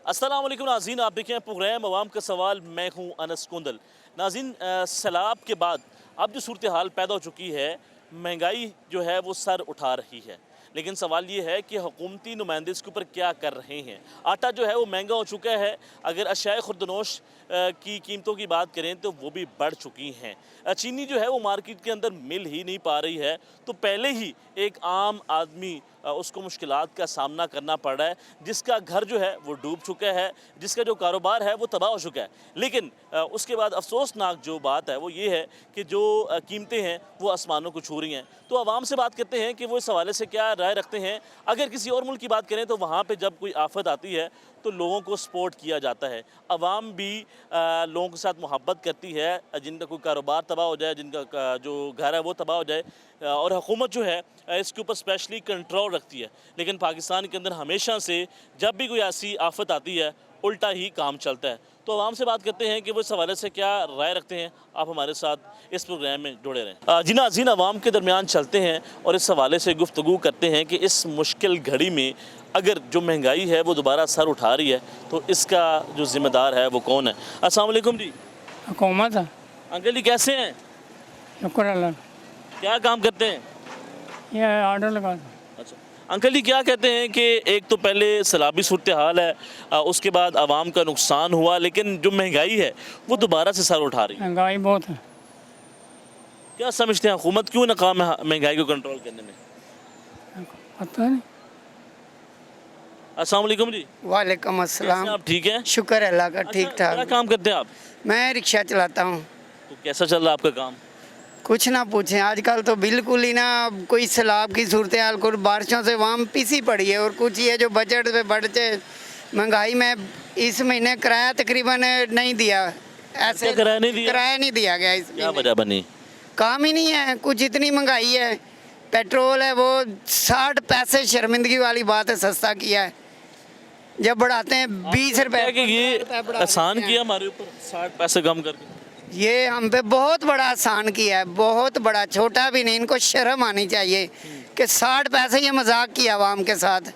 अस्सलाम वालेकुम नाज़रीन, आप देखें प्रोग्राम अवाम का सवाल। मैं हूं अनस कुंदल। नाज़रीन, सैलाब के बाद अब जो सूरत हाल पैदा हो चुकी है, महंगाई जो है वो सर उठा रही है। लेकिन सवाल ये है कि हुकूमती नुमाइंदे इसके ऊपर क्या कर रहे हैं। आटा जो है वो महंगा हो चुका है। अगर अशियाए खुर्दनोश की कीमतों की बात करें तो वो भी बढ़ चुकी हैं। चीनी जो है वो मार्केट के अंदर मिल ही नहीं पा रही है, तो पहले ही एक आम आदमी उसको मुश्किलात का सामना करना पड़ रहा है, जिसका घर जो है वो डूब चुका है, जिसका जो कारोबार है वो तबाह हो चुका है। लेकिन उसके बाद अफसोसनाक जो बात है वो ये है कि जो कीमतें हैं वो आसमानों को छू रही हैं। तो आवाम से बात करते हैं कि वो इस हवाले से क्या राय रखते हैं। अगर किसी और मुल्क की बात करें तो वहाँ पर जब कोई आफत आती है तो लोगों को सपोर्ट किया जाता है। आवाम भी लोगों के साथ मोहब्बत करती है, जिनका कोई कारोबार तबाह हो जाए, जिनका जो घर है वो तबाह हो जाए, और हुकूमत जो है इसके ऊपर स्पेशली कंट्रोल रखती है। लेकिन पाकिस्तान के अंदर हमेशा से जब भी कोई ऐसी आफत आती है उल्टा ही काम चलता है। तो आवाम से बात करते हैं कि वो इस हवाले से क्या राय रखते हैं। आप हमारे साथ इस प्रोग्राम में जुड़े रहें। जी नाज़रीन, आवाम के दरमियान चलते हैं और इस हवाले से गुफ्तगू करते हैं कि इस मुश्किल घड़ी में अगर जो महंगाई है वो दोबारा सर उठा रही है तो इसका जो ज़िम्मेदार है वो कौन है। अस्सलाम वालेकुम जी। हुकूमत है। अंकल जी कैसे हैं? शुक्र अल्लाह। क्या काम करते हैं? ये ऑर्डर लगा दो। अच्छा अंकल जी, क्या कहते हैं कि एक तो पहले सैलाबी सूरत हाल है, उसके बाद आवाम का नुकसान हुआ, लेकिन जो महंगाई है वो दोबारा से सर उठा रही है। महंगाई बहुत है। क्या समझते हैं हुकूमत क्यों नाकाम है महंगाई को कंट्रोल करने में? पता नहीं। अस्सलाम वालेकुम जी। वालेकुम अस्सलाम। कैसे आप ठीक हैं? शुक्र अल्लाह का, ठीक अच्छा, क्या ठाक। काम करते हैं आप? मैं रिक्शा चलाता हूँ। तो कैसा चल रहा है आपका काम? कुछ ना पूछें, आजकल तो बिल्कुल ही ना कोई सैलाब की सूरत हाल, कुछ बारिशों से वहाँ पीसी पड़ी है, और कुछ ये जो बजट पे बढ़ते महंगाई में इस महीने किराया तकरीबन नहीं दिया। ऐसे किराया नहीं दिया? किराया नहीं दिया गया इस क्या महीने। वजह बनी? काम ही नहीं है, कुछ इतनी महंगाई है। पेट्रोल है वो 60 पैसे, शर्मिंदगी वाली बात है, सस्ता किया है। जब बढ़ाते हैं 20 रुपए कि ये आसान किया हमारे ऊपर 60 पैसे कम करके। ये हम पे बहुत बड़ा आसान किया है, बहुत बड़ा, छोटा भी नहीं। इनको शर्म आनी चाहिए कि 60 पैसे ये मजाक किया आवाम के साथ।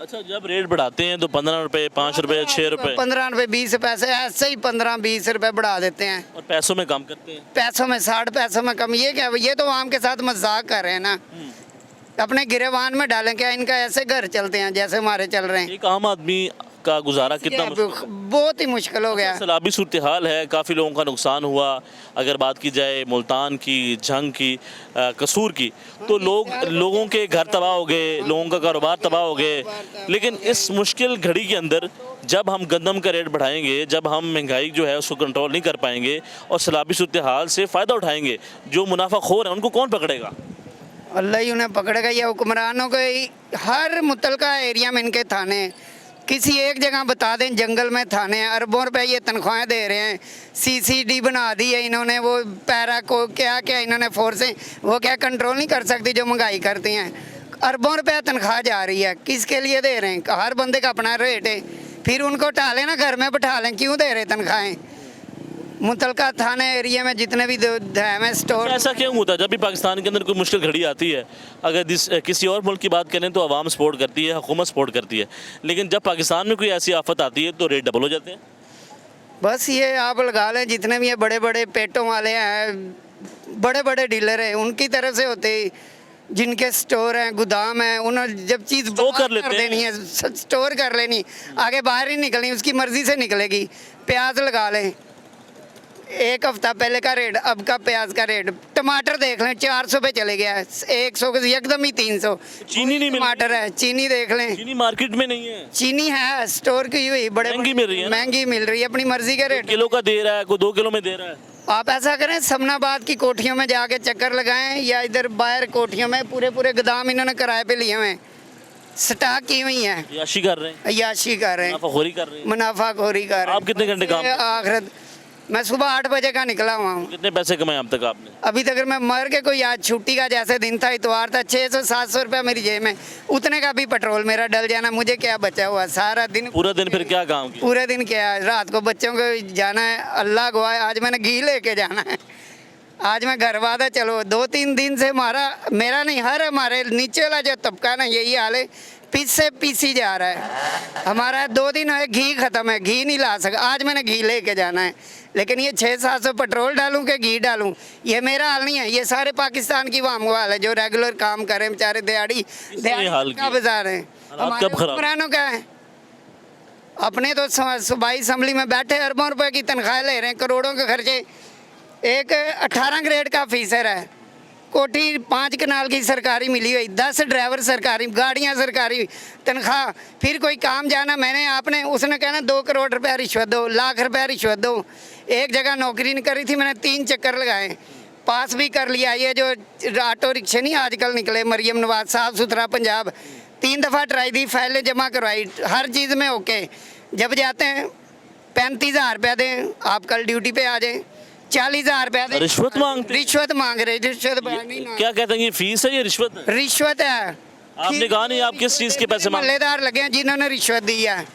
अच्छा, जब रेट बढ़ाते हैं तो 15 रुपए, 5 रुपए, 6 रुपए, 15 रुपए, 20 पैसे, ऐसे ही 15-20 रुपए बढ़ा देते हैं। और पैसों में कम करते हैं। पैसों में 60 पैसों में कम, ये क्या? ये तो आवाम के साथ मजाक कर रहे हैं ना। अपने गिरेबान में डालें क्या? इनका ऐसे घर चलते हैं जैसे हमारे चल रहे हैं। एक आम आदमी का गुजारा कितना मुश्किल है? बहुत ही मुश्किल हो गया। सैलाबी सूरत हाल है, काफ़ी लोगों का नुकसान हुआ। अगर बात की जाए मुल्तान की, जंग की, कसूर की, तो लोगों के घर तबाह हो गए, लोगों का कारोबार तबाह हो गए। लेकिन इस मुश्किल घड़ी के अंदर जब हम गंदम का रेट बढ़ाएंगे, जब हम महंगाई जो है उसको कंट्रोल नहीं कर पाएंगे और सैलाबी सूरत हाल से फ़ायदा उठाएंगे, जो मुनाफाखोर है उनको कौन पकड़ेगा? अल्लाह ही उन्हें पकड़ेगा। ये हुक्मरानों के हर मुतलका एरिया में इनके थाने, किसी एक जगह बता दें जंगल में थाने हैं, अरबों रुपए ये तनख्वाहें दे रहे हैं। सीसीडी बना दी है इन्होंने, वो पैरा को क्या क्या इन्होंने फोर्सें, वो क्या कंट्रोल नहीं कर सकती जो महंगाई करती हैं। अरबों रुपए तनख्वाह जा रही है, किसके लिए दे रहे हैं? हर बंदे का अपना रेट है। फिर उनको टालें ना, घर में बैठा लें, क्यों दे रहे तनख्वाहें? मुतलका थाने एरिया में जितने भी है स्टोर। ऐसा क्यों होता है जब भी पाकिस्तान के अंदर कोई मुश्किल घड़ी आती है? अगर किसी और मुल्क की बात करें तो आवाम सपोर्ट करती है, हुकूमत सपोर्ट करती है, लेकिन जब पाकिस्तान में कोई ऐसी आफत आती है तो रेट डबल हो जाते हैं। बस ये आप लगा लें, जितने भी ये बड़े बड़े पेटों वाले हैं, बड़े बड़े डीलर हैं, उनकी तरफ से होते ही, जिनके स्टोर हैं, गोदाम है, उन्होंने जब चीज़ स्टोर कर लेते हैं। देनी है, स्टोर कर लेनी, आगे बाहर ही निकलनी, उसकी मर्ज़ी से निकलेगी। प्याज लगा लें, एक हफ्ता पहले का रेट, अब का प्याज का रेट। टमाटर देख लें, 400 पे चले गया है, 100 के एकदम ही 300। चीनी नहीं मिल टमाटर है, चीनी देख लें, चीनी मार्केट में नहीं है। चीनी है स्टोर की हुई, बड़े महंगी मिल रही है ना? महंगी मिल रही है, अपनी मर्जी के रेट। किलो का दे रहा है, कोई 2 किलो में दे रहा है। आप ऐसा करें, समनाबाद की कोठियों में जाके चक्कर लगाएं, या इधर बाहर कोठियों में पूरे पूरे गोदाम इन्होंने किराए पे लिए हुए हैं, स्टॉक की हुई है, याशी कर रहे हैं, अय्याशी कर रहे हैं, मुनाफाखोरी कर रहे हैं। मुनाफाखोरी कर रहे हैं। आप कितने घंटे काम करते हैं? आखिरत मैं सुबह 8 बजे का निकला हुआ हूँ। कितने पैसे कमाए अब तक आपने? अभी तक मैं मर के, कोई आज छुट्टी का जैसे दिन था, इतवार था, 600-700 रुपया मेरी जेब में, उतने का भी पेट्रोल मेरा डल जाना, मुझे क्या बचा हुआ? सारा दिन, पूरा दिन फिर क्या काम किया? पूरे दिन क्या, रात को बच्चों को जाना है, अल्लाह गवाह, आज मैंने घी लेके जाना है। आज मैं घर वादा, चलो 2-3 दिन से मेरा नहीं, हर हमारे नीचे वाला जो तबका ना, यही हाल है पीछे पीसी जा रहा है। हमारा 2 दिन है, घी ख़त्म है, घी नहीं ला सका। आज मैंने घी लेके जाना है, लेकिन ये 600-700 पेट्रोल डालूं कि घी डालूं, ये मेरा हाल नहीं है। ये सारे पाकिस्तान की वाम हाल है जो रेगुलर काम कर रहे हैं बेचारे, दिहाड़ी हाल का बाजार है। हमारे कब खराब? हुक्मरानों का है। अपने तो सूबाई असम्बली में बैठे अरबों रुपए की तनख्वाह ले रहे हैं, करोड़ों के खर्चे। एक 18 ग्रेड का ऑफिसर है, कोठी 5 कनाल की सरकारी मिली हुई, 10 ड्राइवर सरकारी, गाड़ियां सरकारी, तनख्वाह। फिर कोई काम जाना मैंने आपने, उसने कहना 2 करोड़ रुपया रिश्वत दो, लाख रुपया रिश्वत दो। एक जगह नौकरी नहीं करी थी, मैंने 3 चक्कर लगाए, पास भी कर लिया। ये जो ऑटो रिक्शे नहीं आजकल निकले, मरियम नवाज, साफ़ सुथरा पंजाब, 3 दफ़ा ट्राई दी, फाइलें जमा करवाई, हर चीज़ में ओके। जब जाते हैं 35,000 रुपया दें, आप कल ड्यूटी पे आ जाएं, 40,000 रुपया दें। रिश्वत मांगते? रिश्वत मांग रहे, रिश्वत नहीं ना। क्या कहते हैं, ये फीस है, ये रिश्वत है? रिश्वत है। आपने कहा नहीं आप किस चीज़ के पैसे मांग? मल्लेदार लगे हैं जिन्होंने रिश्वत दी है,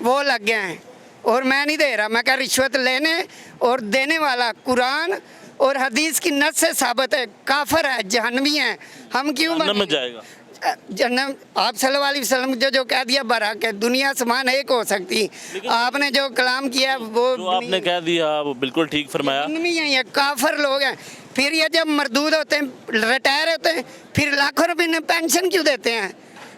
वो लग गए हैं, और मैं नहीं दे रहा। मैं क्या रिश्वत लेने और देने वाला कुरान और हदीस की नस से साबित है, काफिर है, जहन्नमी है। हम क्यों जहन्नम में जाएगा? जन्नम आप सल्लल्लाहु अलैहि वसल्लम जो कह दिया बराक है, दुनिया समान एक हो सकती। आपने जो कलाम किया वो जो आपने कह दिया वो बिल्कुल ठीक फरमाया। नहीं है, ये काफिर लोग हैं। फिर ये जब मरदूद होते हैं, रिटायर होते हैं, फिर लाखों रुपये में पेंशन क्यों देते हैं?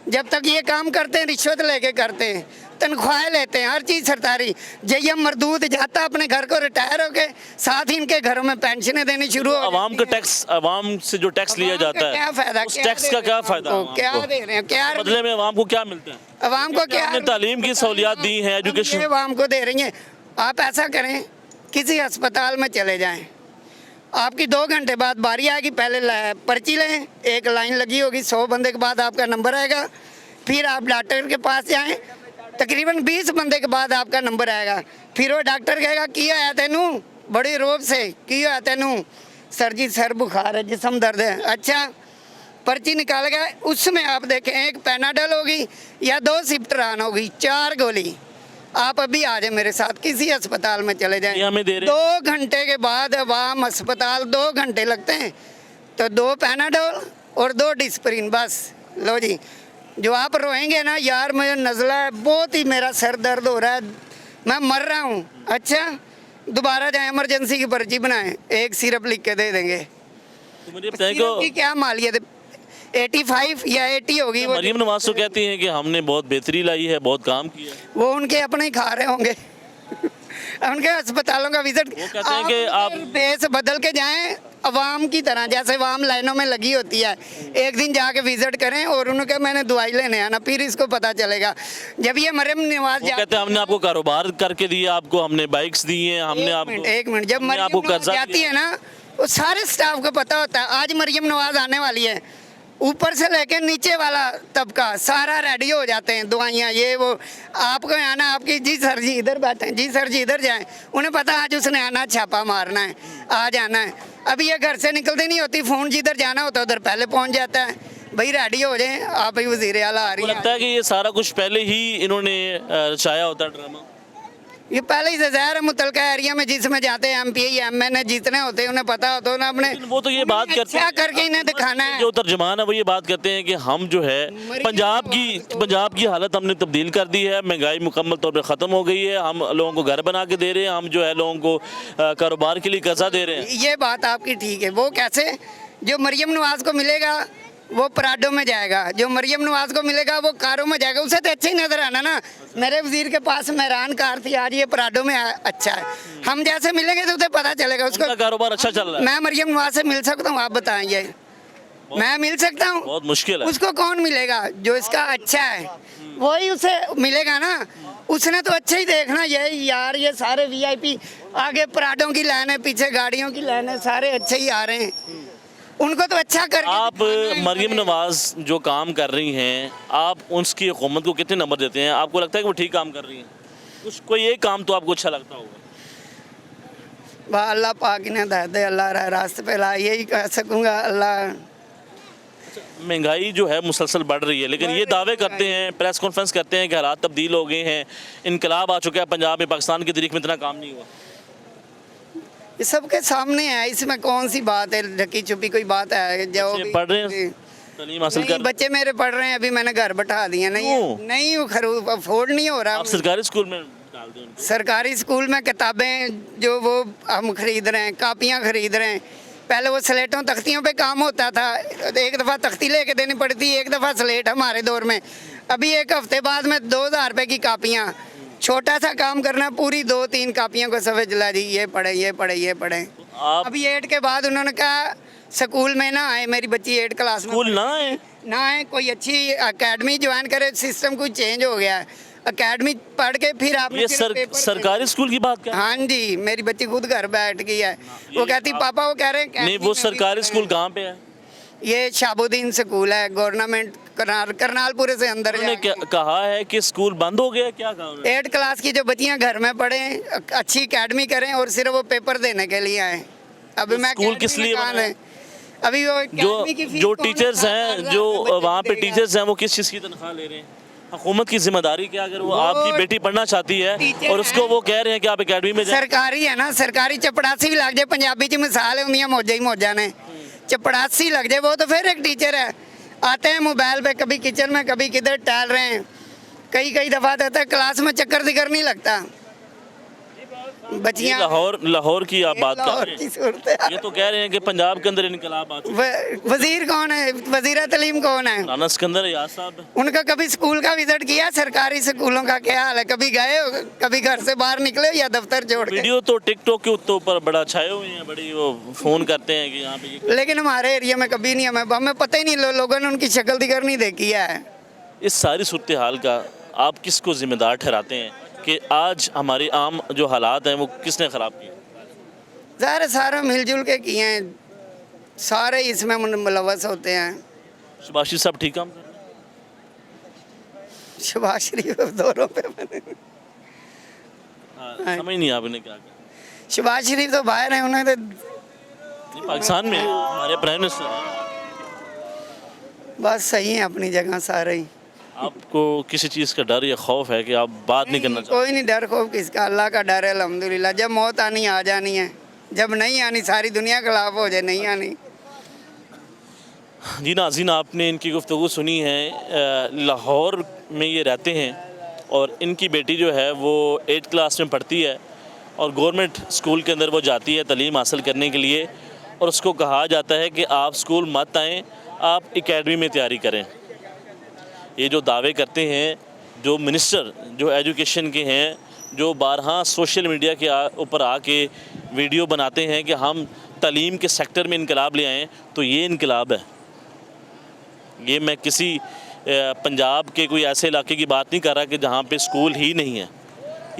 जब तक ये काम करते हैं रिश्वत लेके करते हैं, तनख्वाहें लेते हैं, हर चीज़ सरकारी। जब ये मरदूद जाता अपने घर को रिटायर होके, साथ ही इनके घरों में पेंशनें देनी शुरू हो। आवाम का टैक्स, आवाम से जो टैक्स लिया जाता है, क्या फायदा? उस टैक्स का क्या फायदा? क्या दे रहे हैं? क्या बदले में आवाम को क्या मिलता है? आवाम को क्या आपने तालीम की सहूलियात दी हैं, एजुकेशन आवाम को दे रही हैं। आप ऐसा करें, किसी अस्पताल में चले जाएं, आपकी 2 घंटे बाद बारी आएगी, पहले पर्ची लें, एक लाइन लगी होगी, 100 बंदे के बाद आपका नंबर आएगा। फिर आप डॉक्टर के पास जाएं, तकरीबन 20 बंदे के बाद आपका नंबर आएगा। फिर वो डॉक्टर कहेगा की होया तेनू, बड़ी रोब से की होया तेनू? सर जी सर बुखार है, जिसम दर्द है। अच्छा, पर्ची निकालेगा, उसमें आप देखें एक पैनाडोल होगी या 2 सिप्ट्रान होगी, 4 गोली। आप अभी आ जाए मेरे साथ किसी अस्पताल में चले जाएं, हमें दे रहे 2 घंटे के बाद अवाम अस्पताल 2 घंटे लगते हैं, तो 2 पैनाडोल और 2 डिस्प्रिन, बस लो जी। जो आप रोएंगे ना यार, मुझे नज़ला है, बहुत ही मेरा सर दर्द हो रहा है, मैं मर रहा हूँ। अच्छा, दोबारा जाए इमरजेंसी की पर्ची बनाएं, एक सिरप लिख के दे देंगे। तो मुझे बताएं सिरप की क्या मालियत है? 85 या 80 होगी। वो मरियम नवाज तो कहती हैं कि हमने बहुत बेहतरी लाई है, बहुत काम किया है। वो उनके अपने ही खा रहे होंगे उनके अस्पतालों का विजिट। वो कहते हैं कि आप बेस बदल के जाएं अवाम की तरह, जैसे अवाम लाइनों में लगी होती है, एक दिन जाके विजिट करें और उन्होंने कहा मैंने दवाई लेने आना, फिर इसको पता चलेगा। जब ये मरियम नवाज कहते हैं हमने आपको कारोबार करके दिया, आपको हमने बाइक्स दी हैं, हमने आपको एक मिनट, जब हमने आपको मरियम नवाज कर्जा जाती है ना, वो सारे स्टाफ को पता होता है आज मरियम नवाज आने वाली है। ऊपर से लेकर नीचे वाला तबका सारा रेडी हो जाते हैं, दवाइयाँ ये वो। आपको आना, आपकी जी सर जी इधर बैठे हैं, जी सर जी इधर जाएं, उन्हें पता आज उसने आना, छापा मारना है, आज आना है। अभी ये घर से निकलते नहीं होती, फ़ोन जिधर जाना होता है उधर पहले पहुंच जाता है, भाई रेडी हो जाएं, आप ही वज़ीर आला आ रही लगता है है। कि ये सारा कुछ पहले ही इन्होंने रचाया होता है ड्रामा। ये पहले ही से ज़ाहिर है, मुतलका एरिया में जिसमें जाते हैं MP MN जितने होते हैं उन्हें पता होता है, उन्हें अपने लेकिन वो तो ये बात करते क्या करके इन्हें दिखाना है। जो तर्जमान है वो ये बात करते हैं कि हम जो है पंजाब की हालत हमने तब्दील कर दी है, महंगाई मुकम्मल तौर पर ख़त्म हो गई है, हम लोगों को घर बना के दे रहे हैं, हम जो है लोगों को कारोबार के लिए कर्जा दे रहे हैं। ये बात आपकी ठीक है। वो कैसे? जो मरियम नवाज को मिलेगा वो पराडो में जाएगा, जो मरियम नवाज को मिलेगा वो कारों में जाएगा, उसे तो अच्छा ही नजर आना ना। मेरे वजीर के पास मेहरान कार थी, आज ये पराडो में अच्छा है। हम जैसे मिलेंगे तो उसे पता चलेगा उसको। उनका कारोबार अच्छा चल रहा है। मैं मरियम नवाज से मिल सकता हूँ? आप बताएंगे, मैं मिल सकता हूँ? बहुत मुश्किल है। उसको कौन मिलेगा? जो इसका अच्छा है वही उसे मिलेगा ना। उसने तो अच्छा ही देखना, यही यार ये सारे VIP आगे पराडों की लाइन है, पीछे गाड़ियों की लाइन है, सारे अच्छे ही आ रहे हैं, उनको तो अच्छा कर। आप मरियम नवाज जो काम कर रही हैं, आप उसकी हुकूमत को कितने नंबर देते हैं? आपको लगता है कि वो ठीक काम कर रही हैं? कुछ कोई एक काम तो आपको अच्छा लगता होगा? वाह, अल्लाह पाक ने दे दे, अल्लाह रास्ते पे ला, यही कह सकूँगा। अल्लाह, महंगाई जो है मुसलसल बढ़ रही है, लेकिन ये दावे करते हैं, प्रेस कॉन्फ्रेंस करते हैं कि हालात तब्दील हो गए हैं, इनकलाब आ चुका है पंजाब में, पाकिस्तान की तारीख में इतना काम नहीं हुआ। ये सबके सामने है, इसमें कौन सी बात है? ढकी छुपी कोई बात है? जो बच्चे पढ़ रहे हैं? तालीम हासिल नहीं, कर बच्चे मेरे पढ़ रहे हैं, अभी मैंने घर बैठा दिया। नहीं क्यों? नहीं, वो खरीद अफोर्ड नहीं हो रहा। आप सरकारी स्कूल में डाल दें उनको। सरकारी स्कूल में किताबें जो वो हम खरीद रहे हैं, कापियाँ खरीद रहे हैं। पहले वो स्लेटों तख्तियों पे काम होता था, एक दफ़ा तख्ती लेके देनी पड़ती, एक दफ़ा स्लेट हमारे दौर में। अभी एक हफ्ते बाद में 2000 रुपये की कापियाँ, छोटा सा काम करना, पूरी 2-3 कापियों को सफ़ेद जला दी, ये पढ़े ये पढ़े ये पढ़े। आप अभी 8 के बाद उन्होंने कहा स्कूल में ना आए, मेरी बच्ची 8 क्लास में स्कूल ना आए, ना आए, कोई अच्छी एकेडमी ज्वाइन करे। सिस्टम कुछ चेंज हो गया है, एकेडमी पढ़ के फिर आपने ये सिर्फ पेपर सरकारी स्कूल की बात कर रहे हाँ जी, मेरी बच्ची खुद घर बैठ गई है। वो कहती पापा, वो कह रहे हैं हैं? नहीं, वो academy में भी सरकारी स्कूल कहाँ पे है? ये शाबुद्दीन स्कूल है, गवर्नमेंट करनालपुरे से अंदर उन्होंने क्या कहा है कि स्कूल बंद हो गया, क्या कहा उन्होंने? 8 क्लास की जो बच्चियां घर में पढ़ें, अच्छी एकेडमी करें और सिर्फ वो पेपर देने के लिए आए। अभी मैं स्कूल किस academy लिए में कहाँ बना है? है? अभी वो academy की फीस जो कौन टीचर्स हैं, 7,000 जो बच्चे वहाँ पे देगा? टीचर्स हैं, वो किस चीज़ की तनख्वाह ले रहे हैं? हुकूमत की जिम्मेदारी क्या, अगर वो आपकी बेटी पढ़ना चाहती है टीचर और उसको हैं। वो कह रहे हैं कि आप एकेडमी में जाएं? सरकारी है ना, सरकारी चपड़ासी भी लग जाए, पंजाबी च मिसाल है मौजा ही मौजा ने, चपड़ासी लग जाए वो तो फिर एक टीचर है। आते हैं मोबाइल पे, कभी किचन में कभी किधर टहल रहे हैं। कई दफ़ा देता है क्लास में चक्कर दिक्कर नहीं लगता। ये बच्चियाँ लाहौर की आप बात कर लाहौर रहे की हैं। सूरत है। ये तो कह रहे हैं कि पंजाब के अंदर इनकलाब आ चुका वजीर कौन है, वजीर तालीम कौन है? है। राना सिकंदर याद साहब उनका कभी स्कूल का विजिट किया? सरकारी स्कूलों का क्या हाल है? कभी गए हो? कभी घर से बाहर निकले हो या दफ्तर छोड़ के? वीडियो तो टिकटॉक के ऊपर बड़ा छाए हुए हैं, बड़ी वो फोन करते हैं कि यहाँ पे ये। लेकिन हमारे एरिया में कभी नहीं, हमें पता ही नहीं, लोगों ने उनकी शक्ल दिखर नहीं देखी है। इस सारी सूरत हाल का आप किसको जिम्मेदार ठहराते हैं कि आज हमारी आम जो हालात हैं वो किसने ख़राब किए? ज़ाहिर है सारे मिलजुल के किए हैं, सारे इसमें मुलवस होते हैं। शबाशी साहब ठीक काम कर रहे हैं? शबाज शरीफ दौरों पे बने। हाँ, समझ नहीं आपने क्या किया। शबाज शरीफ तो बाहर हैं, उन्हें तो नहीं, पाकिस्तान में हमारे प्राइम मिनिस्टर हैं। बस सही है अपनी जगह सारे ही। आपको किसी चीज़ का डर या खौफ है कि आप बात नहीं करना चाहते? कोई नहीं डर खौफ किसका, अल्लाह का डर है अल्हम्दुलिल्लाह। जब मौत आनी आ जानी है, जब नहीं आनी सारी दुनिया खिलाफ हो जाए, नहीं आनी। जी नाज़रीन, आपने इनकी गुफ्तगू सुनी है। लाहौर में ये रहते हैं और इनकी बेटी जो है वो 8 क्लास में पढ़ती है और गवर्नमेंट स्कूल के अंदर वो जाती है तालीम हासिल करने के लिए, और उसको कहा जाता है कि आप स्कूल मत आएँ, आप एकेडमी में तैयारी करें। ये जो दावे करते हैं जो मिनिस्टर जो एजुकेशन के हैं, जो बारहा सोशल मीडिया के ऊपर आके वीडियो बनाते हैं कि हम तालीम के सेक्टर में इनकलाब ले आएँ, तो ये इनकलाब है। ये मैं किसी पंजाब के कोई ऐसे इलाके की बात नहीं कर रहा कि जहाँ पे स्कूल ही नहीं है।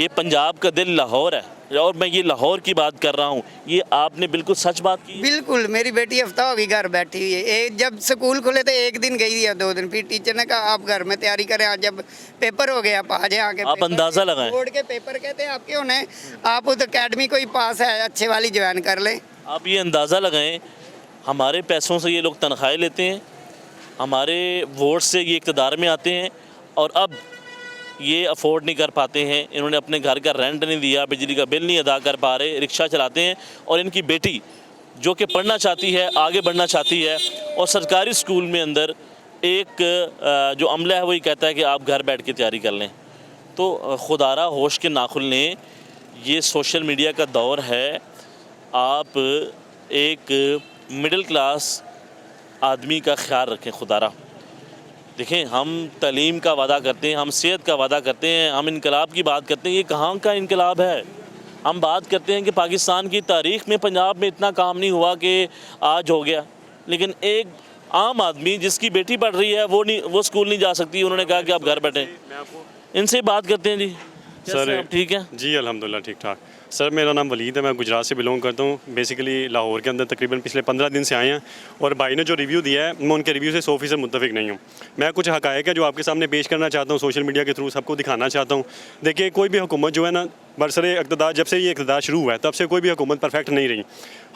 ये पंजाब का दिल लाहौर है और मैं ये लाहौर की बात कर रहा हूँ। ये आपने बिल्कुल सच बात की है। बिल्कुल, मेरी बेटी हफ्ता हो गई घर बैठी हुई है। जब स्कूल खुले थे 1 दिन गई या 2 दिन, फिर टीचर ने कहा आप घर में तैयारी करें, आज जब पेपर हो गया आप आ जाए आके। आप अंदाज़ा लगाएं। बोर्ड के पेपर कहते हैं आपके होने, आप उस अकेडमी कोई पास है अच्छे वाली ज्वाइन कर लें। आप ये अंदाज़ा लगाएं, हमारे पैसों से ये लोग तनख्वाहें लेते हैं, हमारे वोट से ये इक़्तिदार में आते हैं और अब ये अफोर्ड नहीं कर पाते हैं। इन्होंने अपने घर का रेंट नहीं दिया, बिजली का बिल नहीं अदा कर पा रहे, रिक्शा चलाते हैं, और इनकी बेटी जो कि पढ़ना चाहती है, आगे बढ़ना चाहती है, और सरकारी स्कूल में अंदर एक जो अमला है वही कहता है कि आप घर बैठ के तैयारी कर लें। तो खुदारा होश के ना खुलने, ये सोशल मीडिया का दौर है। आप एक मिडिल क्लास आदमी का ख्याल रखें खुदारा। देखें, हम तालीम का वादा करते हैं, हम सेहत का वादा करते हैं, हम इनकलाब की बात करते हैं। ये कहाँ का इनकलाब है? हम बात करते हैं कि पाकिस्तान की तारीख़ में पंजाब में इतना काम नहीं हुआ कि आज हो गया, लेकिन एक आम आदमी जिसकी बेटी पढ़ रही है वो स्कूल नहीं जा सकती, उन्होंने कहा कि आप घर बैठें। इनसे बात करते हैं। जी सर, आप ठीक है? जी अल्हम्दुलिल्लाह ठीक ठाक। सर मेरा नाम वलीद है, मैं गुजरात से बिलोंग करता हूँ। बेसिकली लाहौर के अंदर तकरीबन पिछले 15 दिन से आए हैं, और भाई ने जो रिव्यू दिया है मैं उनके रिव्यू से 100% मुत्तफिक नहीं हूँ। मैं कुछ हक़ाइक़ है जो आपके सामने पेश करना चाहता हूँ, सोशल मीडिया के थ्रू सबको दिखाना चाहता हूँ। देखिए, कोई भी हुकूमत जो है ना, बरसरे इक़्तिदार, जब से ये इक़्तिदार शुरू हुआ है तब से कोई भी हुकूमत परफेक्ट नहीं रही।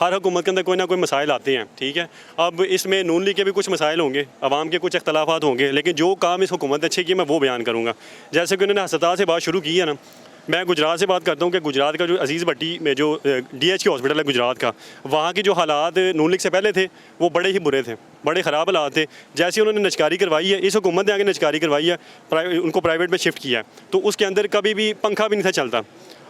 हर हुकूमत के अंदर कोई ना कोई मसाइल आते हैं, ठीक है। अब इसमें नून लीग के भी कुछ मसाइल होंगे, अवाम के कुछ इख्तलाफात होंगे, लेकिन जो काम इस हुकूमत ने अच्छे किए मैं वो बयान करूँगा। जैसे कि उन्होंने अस्पताल से बात शुरू की है ना, मैं गुजरात से बात करता हूँ कि गुजरात का जो अजीज़ भट्टी में जो DH हॉस्पिटल है गुजरात का, वहाँ के जो हालात नून लीग से पहले थे वो बड़े ही बुरे थे। बड़े ख़राब हालात थे। जैसे उन्होंने नचकारी करवाई है, इस हुकूमत ने आगे नचकारी करवाई है, उनको प्राइवेट में शिफ्ट किया है, तो उसके अंदर कभी भी पंखा भी नहीं था चलता।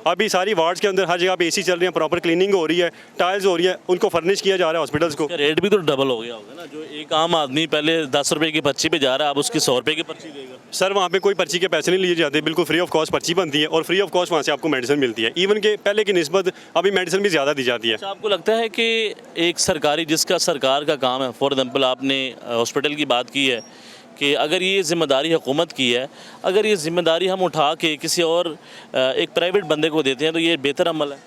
अभी सारी वार्ड्स के अंदर हर जगह पे एसी चल रहे हैं, प्रॉपर क्लीनिंग हो रही है, टाइल्स हो रही है, उनको फर्निश किया जा रहा है हॉस्पिटल्स को। रेट भी तो डबल हो गया होगा ना, जो एक आम आदमी पहले 10 रुपए की पर्ची पे जा रहा है, अब उसकी 100 रुपए की पर्ची देगा। सर वहाँ पे कोई पर्ची के पैसे नहीं लिए जाते, बिल्कुल फ्री ऑफ कॉस्ट पर्ची बनती है और फ्री ऑफ कॉस्ट वहाँ से आपको मेडिसिन मिलती है। इवन के पहले की निस्बत अभी मेडिसिन भी ज़्यादा दी जाती है। अच्छा, आपको लगता है कि एक सरकारी, जिसका सरकार का काम है, फॉर एग्जाम्पल आपने हॉस्पिटल की बात की है, कि अगर ये ज़िम्मेदारी हुकूमत की है, अगर ये ज़िम्मेदारी हम उठा के किसी और एक प्राइवेट बंदे को देते हैं तो ये बेहतर अमल है?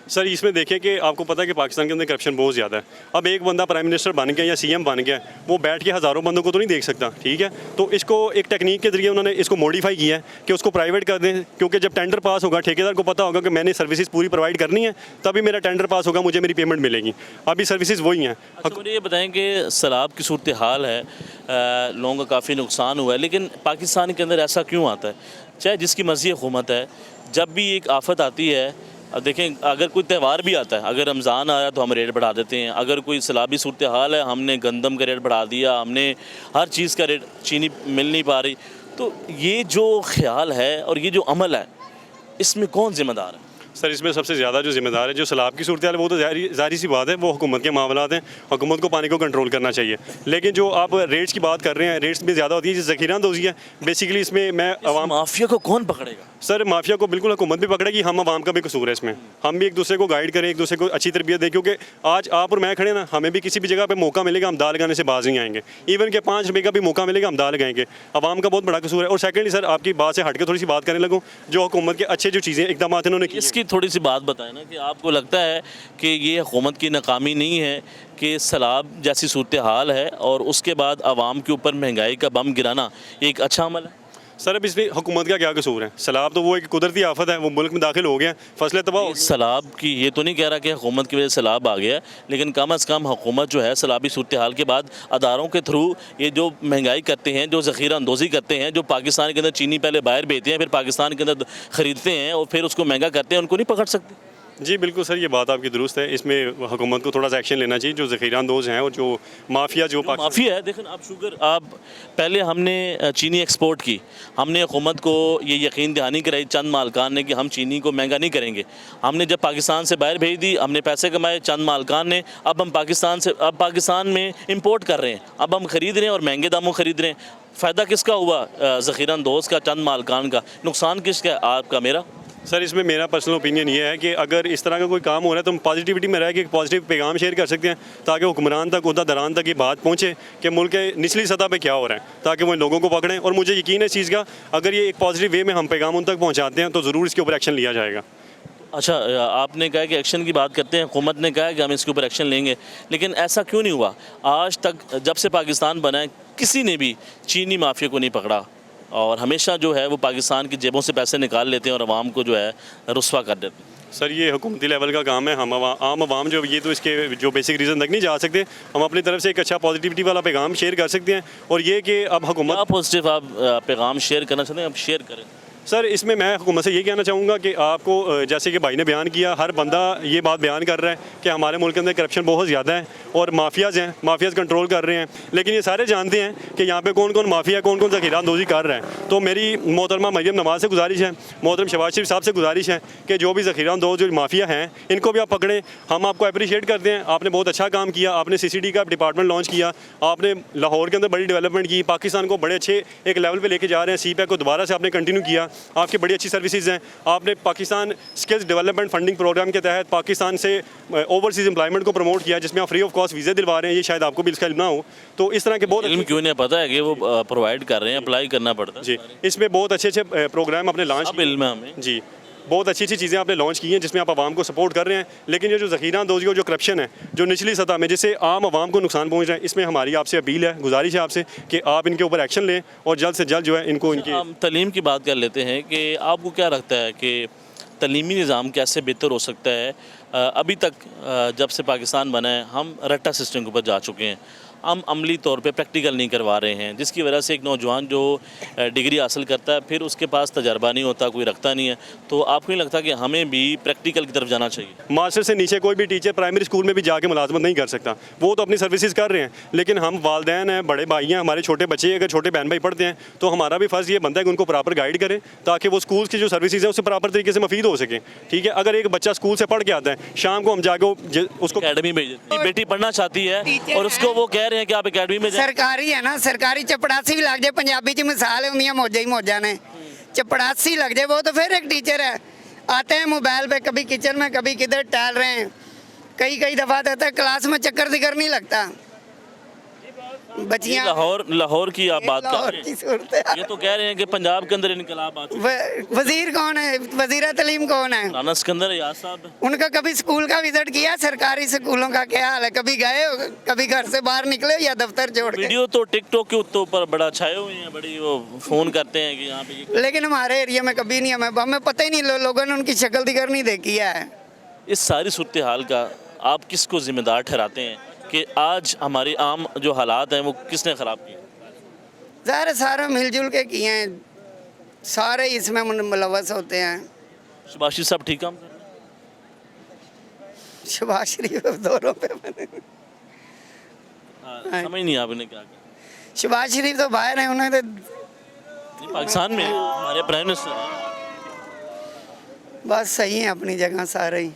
सर इसमें देखें कि आपको पता है कि पाकिस्तान के अंदर करप्शन बहुत ज़्यादा है। अब एक बंदा प्राइम मिनिस्टर बन गया या सीएम बन गया, वो बैठ के हज़ारों बंदों को तो नहीं देख सकता, ठीक है। तो इसको एक टेक्निक के ज़रिए उन्होंने इसको मॉडिफाई किया है कि उसको प्राइवेट कर दें, क्योंकि जब टेंडर पास होगा ठेकेदार को पता होगा कि मैंने सर्विसेज पूरी प्रोवाइड करनी है, तभी मेरा टेंडर पास होगा, मुझे मेरी पेमेंट मिलेगी। अभी सर्विसेज वही हैं। अच्छा, मुझे ये बताएं कि सैलाब की सूरत हाल है, लोगों का काफ़ी नुकसान हुआ है, लेकिन पाकिस्तान के अंदर ऐसा क्यों आता है? चाहे जिसकी मर्ज़ी हुकूमत है, जब भी एक आफत आती है, अब देखें अगर कोई त्यौहार भी आता है, अगर रमज़ान आया तो हम रेट बढ़ा देते हैं, अगर कोई सैलाबी सूरत हाल है, हमने गंदम का रेट बढ़ा दिया, हमने हर चीज़ का रेट, चीनी मिल नहीं पा रही। तो ये जो ख्याल है और ये जो अमल है, इसमें कौन ज़िम्मेदार है? सर इसमें सबसे ज़्यादा जो ज़िम्मेदार है, जो सैलाब की सूरत हाल है, वो तो ज़ाहिर सी बात है, वो हुकूमत के मामलात हैं, हुकूमत को पानी को कंट्रोल करना चाहिए। लेकिन जो आप रेट्स की बात कर रहे हैं, रेट्स भी ज़्यादा होती है, जो ज़ख़ीरा अंदोज़ी है, बेसिकली इसमें मैं अवाम माफिया को कौन पकड़ेगा? सर माफिया को बिल्कुल हुकूमत भी पकड़ेगी, हम आवाम का भी कसूर है इसमें। हम भी एक दूसरे को गाइड करें, एक दूसरे को अच्छी तरबियत दें, क्योंकि आज आप और मैं खड़े ना, हमें भी किसी भी जगह पे मौका मिलेगा, हम दाल लगाने से बाज नहीं आएंगे। इवन के 5 रुपये का भी मौका मिलेगा, हम दाल लगाएंगे। आवाम का बहुत बड़ा कसूर है। और सेकेंडली सर, आपकी बात से हट के थोड़ी सी बात करने लगूँ, जो हुकूमत के अच्छे जो चीज़ें इकदाम इन्होंने किए, इसकी थोड़ी सी बात बताएं ना, कि आपको लगता है कि ये हुकूमत की नाकामी नहीं है कि सैलाब जैसी सूरत हाल है और उसके बाद आवाम के ऊपर महंगाई का बम गिराना एक अच्छा अमल है? सर अब इसमें हुकूमत का क्या कसूर है? सैलाब तो वो एक कुदरती आफत है, वो मुल्क में दाखिल हो गया, फसलें तबाह हो गई। सैलाब की ये तो नहीं कह रहा कि हुकूमत की वजह से सैलाब आ गया, लेकिन कम अज़ कम हुकूमत जो है सैलाबी सूरत हाल के बाद अदारों के थ्रू ये जो महंगाई करते हैं, जो ज़ख़ीरा अंदोज़ी करते हैं, जो पाकिस्तान के अंदर चीनी पहले बाहर भेजते हैं, फिर पाकिस्तान के अंदर ख़रीदते हैं और फिर उसको महंगा करते हैं, उनको नहीं पकड़ सकते? जी बिल्कुल सर, ये बात आपकी दुरुस्त है। इसमें हुकूमत को थोड़ा सा एक्शन लेना चाहिए, जो ज़ख़ीरा अंदोज़ हैं और जो माफिया जो माफिया है। देखें आप शुगर, आप पहले हमने चीनी एक्सपोर्ट की, हमने हुकूमत को ये यकीन दहानी कराई चंद मालकान ने कि हम चीनी को महंगा नहीं करेंगे। हमने जब पाकिस्तान से बाहर भेज दी, हमने पैसे कमाए चंद मालकान ने, अब हम पाकिस्तान में इंपोर्ट कर रहे हैं, अब हम ख़रीद रहे हैं और महंगे दामों ख़रीद रहे हैं। फ़ायदा किसका हुआ? ज़ख़ीरा अंदोज़ का, चंद मालकान का। नुकसान किसका? आपका, मेरा। सर इसमें मेरा पर्सनल ओपिनियन ये है कि अगर इस तरह का कोई काम हो रहा है तो हम पॉजिटिविटी में रह के एक पॉजिटिव पैगाम शेयर कर सकते हैं, ताकि हुक्मरान तक, उहदेदारान तक ये बात पहुँचे कि मुल्क के निचली सतह पे क्या हो रहा है, ताकि वो लोगों को पकड़ें। और मुझे यकीन है इस चीज़ का, अगर ये एक पॉजिटिव वे में हम पैगाम उन तक पहुँचाते हैं तो ज़रूर इसके ऊपर एक्शन लिया जाएगा। अच्छा, आपने कहा कि एक्शन की बात करते हैं, हुकूमत ने कहा कि हम इसके ऊपर एक्शन लेंगे, लेकिन ऐसा क्यों नहीं हुआ? आज तक जब से पाकिस्तान बना है, किसी ने भी चीनी माफिया को नहीं पकड़ा और हमेशा जो है वो पाकिस्तान की जेबों से पैसे निकाल लेते हैं और आवाम को जो है रुस्वा कर देते हैं। सर ये हुकूमती लेवल का काम है, हम आम आवाम जो ये तो इसके जो बेसिक रीज़न तक नहीं जा सकते। हम अपनी तरफ से एक अच्छा पॉजिटिविटी वाला पैगाम शेयर कर सकते हैं, और ये कि अब हुकूमत पॉजिटिव आप पैगाम शेयर करना चाहते हैं, आप शेयर करें। सर इसमें मैं हुकूमत से ये कहना चाहूँगा कि आपको, जैसे कि भाई ने बयान किया, हर बंदा ये बात बयान कर रहा है कि हमारे मुल्क के अंदर करप्शन बहुत ज़्यादा है और माफियाज़ हैं, माफियाज़ कंट्रोल कर रहे हैं। लेकिन ये सारे जानते हैं कि यहाँ पे कौन कौन माफिया, कौन कौन ज़ख़ीरा अंदोज़ी कर रहा है। तो मेरी मोहतरमा मरियम नवाज़ से गुजारिश है, मोहतरम शहबाज शरीफ साहब से गुजारिश है कि जो भी ज़ख़ीरा अंदोज़ जो माफिया हैं, इनको भी आप पकड़ें। हम आपको अप्रिशिएट करते हैं, आपने बहुत अच्छा काम किया, आपने CCD का डिपार्टमेंट लॉन्च किया, आपने लाहौर के अंदर बड़ी डेवलपमेंट की, पाकिस्तान को बड़े अच्छे एक लेवल पर लेके जा रहे हैं। CPEC को दोबारा से आपने कंटिन्यू किया, आपकी बड़ी अच्छी सर्विसेज हैं। आपने Pakistan skills development funding program के तहत पाकिस्तान से ओवरसीज एम्प्लॉयमेंट को प्रमोट किया, जिसमें आप फ्री ऑफ कॉस्ट वीज़े दिलवा रहे हैं। ये शायद आपको भी इसका इल्म ना हो, तो इस तरह के बहुत इल्म क्यों नहीं पता है कि वो प्रोवाइड कर रहे हैं, अप्लाई करना पड़ता है। जी, इसमें बहुत अच्छे अच्छे प्रोग्राम आपने लॉन्च किए। इल्म है हमें। जी, बहुत अच्छी अच्छी चीज़ें आपने लॉन्च की हैं, जिसमें आप आवाम को सपोर्ट कर रहे हैं। लेकिन ये जो ज़ख़ीरा अंदोज़ी और जो करप्शन है, जो निचली सतह में, जिससे आम आवाम को नुकसान पहुँच रहा है, इसमें हमारी आपसे अपील है, गुजारिश है आपसे कि आप इनके ऊपर एक्शन लें और जल्द से जल्द जो है इनको इनके। हम तलीम की बात कर लेते हैं कि आपको क्या लगता है कि तलीमी निज़ाम कैसे बेहतर हो सकता है? अभी तक जब से पाकिस्तान बना है, हम रट्टा सिस्टम के ऊपर जा चुके हैं। हम अमली तौर पे प्रैक्टिकल नहीं करवा रहे हैं, जिसकी वजह से एक नौजवान जो डिग्री हासिल करता है फिर उसके पास तजर्बा नहीं होता, कोई रखता नहीं है। तो आपको नहीं लगता कि हमें भी प्रैक्टिकल की तरफ जाना चाहिए? मास्टर से नीचे कोई भी टीचर प्राइमरी स्कूल में भी जाके मुलाजमत नहीं कर सकता, वो तो अपनी सर्विसेज कर रहे हैं, लेकिन हम वालदैन हैं, बड़े भाई हैं, हमारे छोटे बच्चे अगर छोटे बहन भाई पढ़ते हैं तो हमारा भी फ़र्ज़ ये बनता है कि उनको प्रॉपर गाइड करें ताकि वो स्कूल की जो सर्विसेज है उससे प्रॉपर तरीके से मुफीद हो सके। ठीक है, अगर एक बच्चा स्कूल से पढ़ के आता है, शाम को हम जाके उसको अकेडमी भेज देते हैं। बेटी पढ़ना चाहती है और उसको वो कह रहे हैं कि आप अकेडमी में जाएं। सरकारी है ना, सरकारी चपड़ासी भी लग जाए, पंजाबी च मिसाल होंगी मौजा ही मौजा ने, चपड़ासी लग जाए वो तो फिर एक टीचर है। आते हैं मोबाइल पे, कभी किचन में कभी किधर टहल रहे हैं, कई दफ़ा तो है क्लास में चक्कर दिक्कर नहीं लगता। बच्चियाँ लाहौर की आप बात कर लाहौर रहे की हैं, सूरत है। ये तो कह रहे हैं कि पंजाब के अंदर इनकलाब आ चुका है। वजीर कौन है, वजीर तलीम कौन है? राना सिकंदर याद साहब। उनका कभी स्कूल का विजिट किया? सरकारी स्कूलों का क्या हाल है? कभी गए हो, कभी घर से बाहर निकले या दफ्तर छोड़ के? वीडियो तो टिकटॉक के ऊपर बड़ा छाए हुए हैं, बड़ी वो फ़ोन करते हैं कि यहाँ पे ये। लेकिन हमारे एरिया में कभी नहीं, हमें पता ही नहीं, लोगों ने उनकी शक्ल दिखर नहीं देखी है। इस सारी सूरत हाल का आप किसको ज़िम्मेदार ठहराते हैं कि आज हमारी आम जो हालात हैं वो किसने ख़राब किए? ज़ाहिर सारे मिलजुल के किए हैं, सारे इसमें मुलव्वस होते हैं। शबाशी साहब ठीक काम कर रहे हैं? शबाज शरीफ दौरों पे बने। हाँ, समझ नहीं आपने क्या किया। शबाज शरीफ तो बाहर हैं, उन्हें तो नहीं, पाकिस्तान में हमारे प्राइम मिनिस्टर हैं। बस सही है अपनी जगह सारे ही।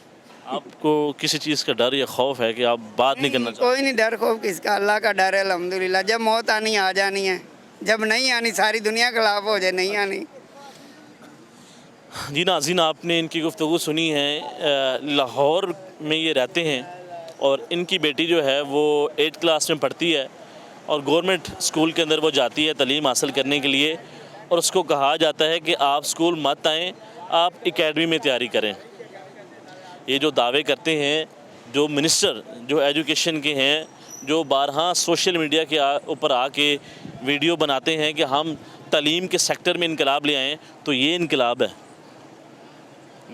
आपको किसी चीज़ का डर या खौफ है कि आप बात नहीं करना चाहते? कोई नहीं डर खौफ किसका, अल्लाह का डर है अल्हम्दुलिल्लाह। जब मौत आनी आ जानी है, जब नहीं आनी सारी दुनिया खिलाफ हो जाए, नहीं आनी। जी नाज़रीन, आपने इनकी गुफ्तगू सुनी है। लाहौर में ये रहते हैं और इनकी बेटी जो है वो 8th क्लास में पढ़ती है और गवर्नमेंट स्कूल के अंदर वो जाती है तालीम हासिल करने के लिए, और उसको कहा जाता है कि आप स्कूल मत आएँ, आप एकेडमी में तैयारी करें। ये जो दावे करते हैं जो मिनिस्टर जो एजुकेशन के हैं, जो बारहा सोशल मीडिया के ऊपर आके वीडियो बनाते हैं कि हम तालीम के सेक्टर में इनकलाब ले आएँ, तो ये इनकलाब है।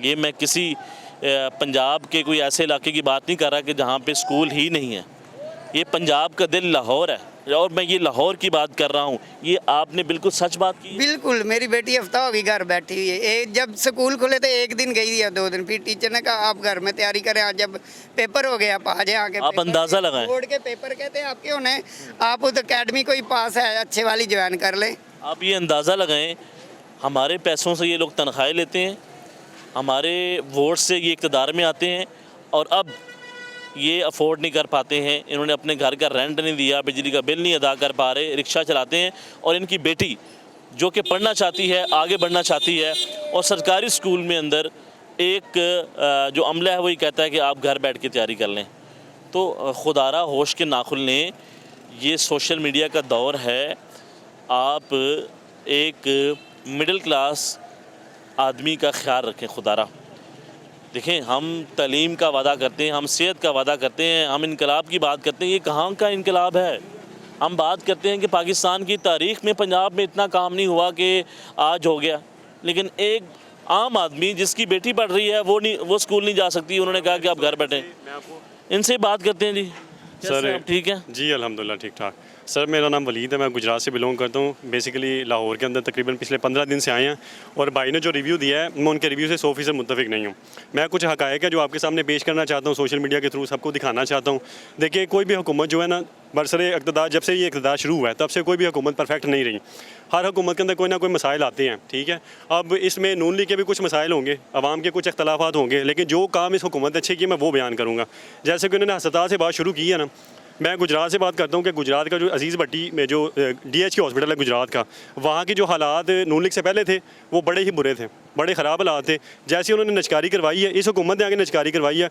ये मैं किसी पंजाब के कोई ऐसे इलाके की बात नहीं कर रहा कि जहाँ पे स्कूल ही नहीं है। ये पंजाब का दिल लाहौर है और मैं ये लाहौर की बात कर रहा हूँ। ये आपने बिल्कुल सच बात की है। बिल्कुल, मेरी बेटी हफ्ता होगी घर बैठी हुई है। जब स्कूल खुले थे 1 दिन गई या 2 दिन, फिर टीचर ने कहा आप घर में तैयारी करें, आज जब पेपर हो गया आप आ जाए आके। आप अंदाज़ा लगाएं, बोर्ड के पेपर कहते हैं आपके होने, आप उस अकेडमी कोई पास है अच्छे वाली ज्वाइन कर लें। आप ये अंदाज़ा लगाएं, हमारे पैसों से ये लोग तनख्वाहें लेते हैं, हमारे वोट से ये इक़्तिदार में आते हैं और अब ये अफोर्ड नहीं कर पाते हैं। इन्होंने अपने घर का रेंट नहीं दिया, बिजली का बिल नहीं अदा कर पा रहे, रिक्शा चलाते हैं। और इनकी बेटी जो कि पढ़ना चाहती है, आगे बढ़ना चाहती है, और सरकारी स्कूल में अंदर एक जो अमला है वही कहता है कि आप घर बैठ के तैयारी कर लें। तो खुदारा होश के नाखुल लें, ये सोशल मीडिया का दौर है। आप एक मिडिल क्लास आदमी का ख्याल रखें खुदारा। देखें, हम तालीम का वादा करते हैं, हम सेहत का वादा करते हैं, हम इनकलाब की बात करते हैं। ये कहाँ का इनकलाब है? हम बात करते हैं कि पाकिस्तान की तारीख़ में पंजाब में इतना काम नहीं हुआ कि आज हो गया, लेकिन एक आम आदमी जिसकी बेटी पढ़ रही है वो स्कूल नहीं जा सकती, उन्होंने कहा कि आप घर बैठें। इनसे बात करते हैं। जी सर, आप ठीक है? जी अल्हम्दुलिल्लाह ठीक ठाक। सर मेरा नाम वलीद है, मैं गुजरात से बिलोंग करता हूँ। बेसिकली लाहौर के अंदर तकरीबन पिछले 15 दिन से आए हैं और भाई ने जो रिव्यू दिया है मैं उनके रिव्यू से 100% मुत्तफिक नहीं हूँ। मैं कुछ हक़ाइक़ है जो आपके सामने पेश करना चाहता हूँ, सोशल मीडिया के थ्रू सबको दिखाना चाहता हूँ। देखिए, कोई भी हुकूमत जो है ना, बरसरे इक़्तिदार जब से ये इक़्तिदार शुरू हुआ है तब से कोई भी हुकूमत परफेक्ट नहीं रही। हर हुकूमत के अंदर कोई ना कोई मसाइल आते हैं, ठीक है। अब इसमें नून लीग के भी कुछ मसाइल होंगे, अवाम के कुछ इख्तलाफात होंगे, लेकिन जो काम इस हुकूमत ने अच्छे किए मैं वो बयान करूँगा। जैसे कि उन्होंने अस्पताल से बात शुरू की है ना, मैं गुजरात से बात करता हूँ कि गुजरात का जो अजीज़ भट्टी में जो DH हॉस्पिटल है गुजरात का, वहाँ की जो हालात नून लीग से पहले थे वो बड़े ही बुरे थे, बड़े ख़राब हालात थे। जैसे उन्होंने नचकारी करवाई है, इस हुकूमत ने आगे नचकारी करवाई है।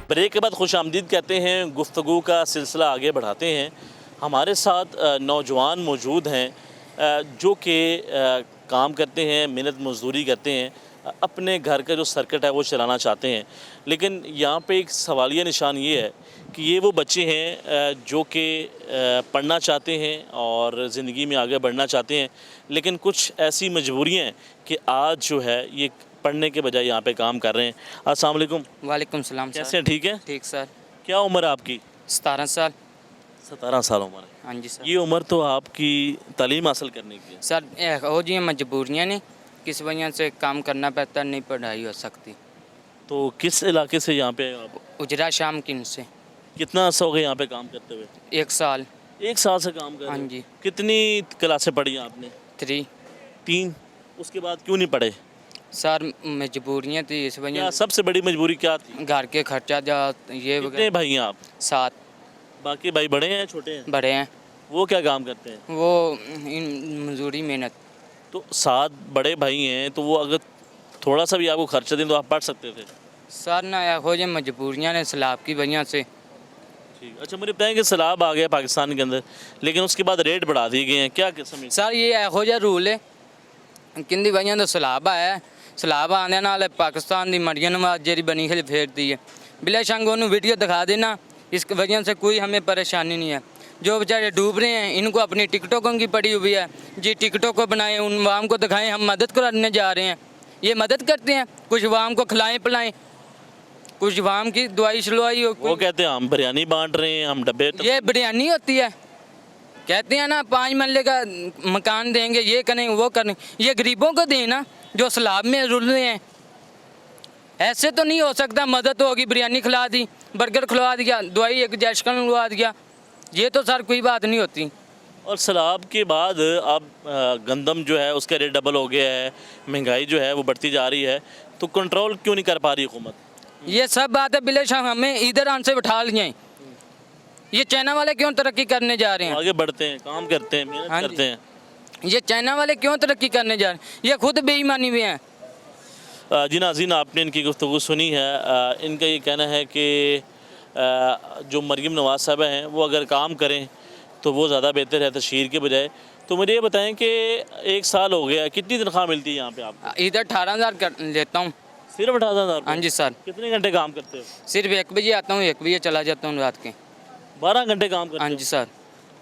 ब्रेक के बाद खुशामदीद कहते हैं, गुफ्तगू का सिलसिला आगे बढ़ाते हैं। हमारे साथ नौजवान मौजूद हैं जो कि काम करते हैं, मेहनत मजदूरी करते हैं। अपने घर का जो सर्किट है वो चलाना चाहते हैं। लेकिन यहाँ पे एक सवालिया निशान ये है कि ये वो बच्चे हैं जो कि पढ़ना चाहते हैं और ज़िंदगी में आगे बढ़ना चाहते हैं, लेकिन कुछ ऐसी मजबूरियाँ हैं कि आज जो है ये पढ़ने के बजाय यहाँ पे काम कर रहे हैं। अस्सलाम वालेकुम। वालेकुम सलाम सर। कैसे हैं? ठीक है। ठीक सर। क्या उम्र है आपकी? 17 साल। 17 साल उम्र है। हाँ जी सर। ये उम्र तो आपकी तालीम हासिल करने की है। सर हो जी मजबूरियाँ ने किस वजह से काम करना पड़ता, नहीं पढ़ाई हो सकती। तो किस इलाके से यहाँ पे आप? उजरा शाम किन से कितना अर्सा हो गया यहाँ पे काम करते हुए? 1 साल। 1 साल से काम कर रहे हाँ हो? जी। कितनी क्लासें पढ़ी आपने? 3। 3। उसके बाद क्यों नहीं पढ़े? सर मजबूरियाँ थी इस क्या वजह सबसे बड़ी मजबूरी क्या थी? घर के खर्चा जा ये कितने भाई हैं आप? 7 बाकी भाई बड़े हैं छोटे हैं? बड़े हैं। वो क्या काम करते हैं? वो मजदूरी मेहनत। तो 7 बड़े भाई हैं, तो वो अगर थोड़ा सा भी आपको खर्चा दें तो आप पढ़ सकते थे। सर ना हो जी मजबूरियाँ ने सैलाब की वजह से। ठीक। अच्छा मुझे बताएं कि सैलाब आ गया पाकिस्तान के अंदर, लेकिन उसके बाद रेट बढ़ा दिए गए हैं, क्या समझ? सर ये हो जा रूल है किंदी वजह तो सैलाब आया। सैलाब आने नाल पाकिस्तान की मरियम नवाज जेरी बनी खिल फेर दी है। बिला शंग उन्होंने वीडियो दिखा देना, इस वजह से कोई हमें परेशानी नहीं है। जो बेचारे डूब रहे हैं इनको अपनी टिकटों की पड़ी हुई है जी, टिकटों को बनाएं, उन वाम को दिखाएं हम मदद करने जा रहे हैं। ये मदद करते हैं, कुछ वाम को खिलाएं पिलाएं, कुछ वाम की दवाई शलवाई हो। वो कहते हैं हम बिरयानी बांट रहे हैं, हम डब्बे। ये बिरयानी होती है। कहते हैं ना 5 मरले का मकान देंगे, ये करें वो करें। ये गरीबों को देना जो सैलाब में रुल रहे हैं। ऐसे तो नहीं हो सकता मदद होगी, बिरयानी खिला दी, बर्गर खिलवा दिया, दवाई एक जैशकन खिलवा दिया। ये तो सर कोई बात नहीं होती। और सैलाब के बाद अब गंदम जो है उसका रेट डबल हो गया है, महंगाई जो है वो बढ़ती जा रही है, तो कंट्रोल क्यों नहीं कर पा रही हुकूमत? ये सब बात है बिले शाह, हमें इधर आन से बिठा लिए। ये चाइना वाले क्यों तरक्की करने जा रहे हैं? आगे बढ़ते हैं, काम करते हैं, मेहनत हाँ जी। करते हैं। ये चाइना वाले क्यों तरक्की करने जा रहे हैं? ये खुद बेईमानी में हैं। जी नाज़रीन, आपने इनकी गुफ्तगू सुनी है। इनका ये कहना है कि जो मरियम नवाज साहब हैं वो अगर काम करें तो वो ज़्यादा बेहतर है तशहीर के बजाय। तो मुझे ये बताएं कि 1 साल हो गया, कितनी तनख्वाह मिलती है यहाँ पे आपको? इधर 18,000 लेता हूँ। सिर्फ 18,000? हाँ जी सर। कितने घंटे काम करते हो? सिर्फ 1 बजे आता हूँ, 1 बजे चला जाता हूँ रात के। 12 घंटे काम करते हाँ हो? जी सर।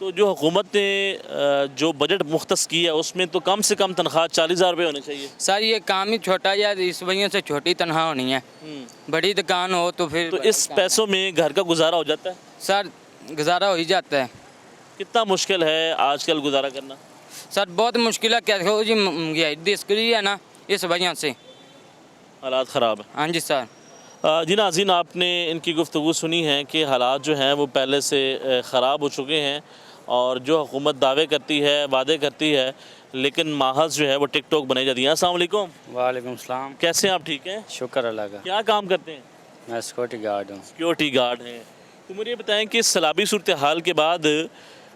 तो जो हुकूमत ने जो बजट मुख्तस किया है उसमें तो कम से कम तनख्वाह 40,000 रुपये होने चाहिए। सर ये काम ही छोटा है, इस वजह से छोटी तनख्वाह होनी है। बड़ी दुकान हो तो फिर तो इस पैसों में घर का गुजारा हो जाता है? सर गुजारा हो ही जाता है। कितना मुश्किल है आजकल गुजारा करना? सर बहुत मुश्किल है, क्या हो जी महंगाई दिसकरी है ना, इस वजह से हालात ख़राब है। हाँ जी सर। जी नाज़रीन, आपने इनकी गुफ्तगू सुनी है कि हालात जो हैं वो पहले से ख़राब हो चुके हैं और जो हुकूमत दावे करती है, वादे करती है, लेकिन महज जो है वो टिकटॉक बनाई जाती है। अस्सलाम वालेकुम। वालेकुम सलाम। कैसे हैं आप? ठीक हैं? शुक्र अल्लाह का। क्या काम करते हैं? मैं सिक्योरिटी गार्ड हूँ। सिक्योरिटी गार्ड हैं। तो मुझे ये बताएं कि सैलाबी सूरत हाल के बाद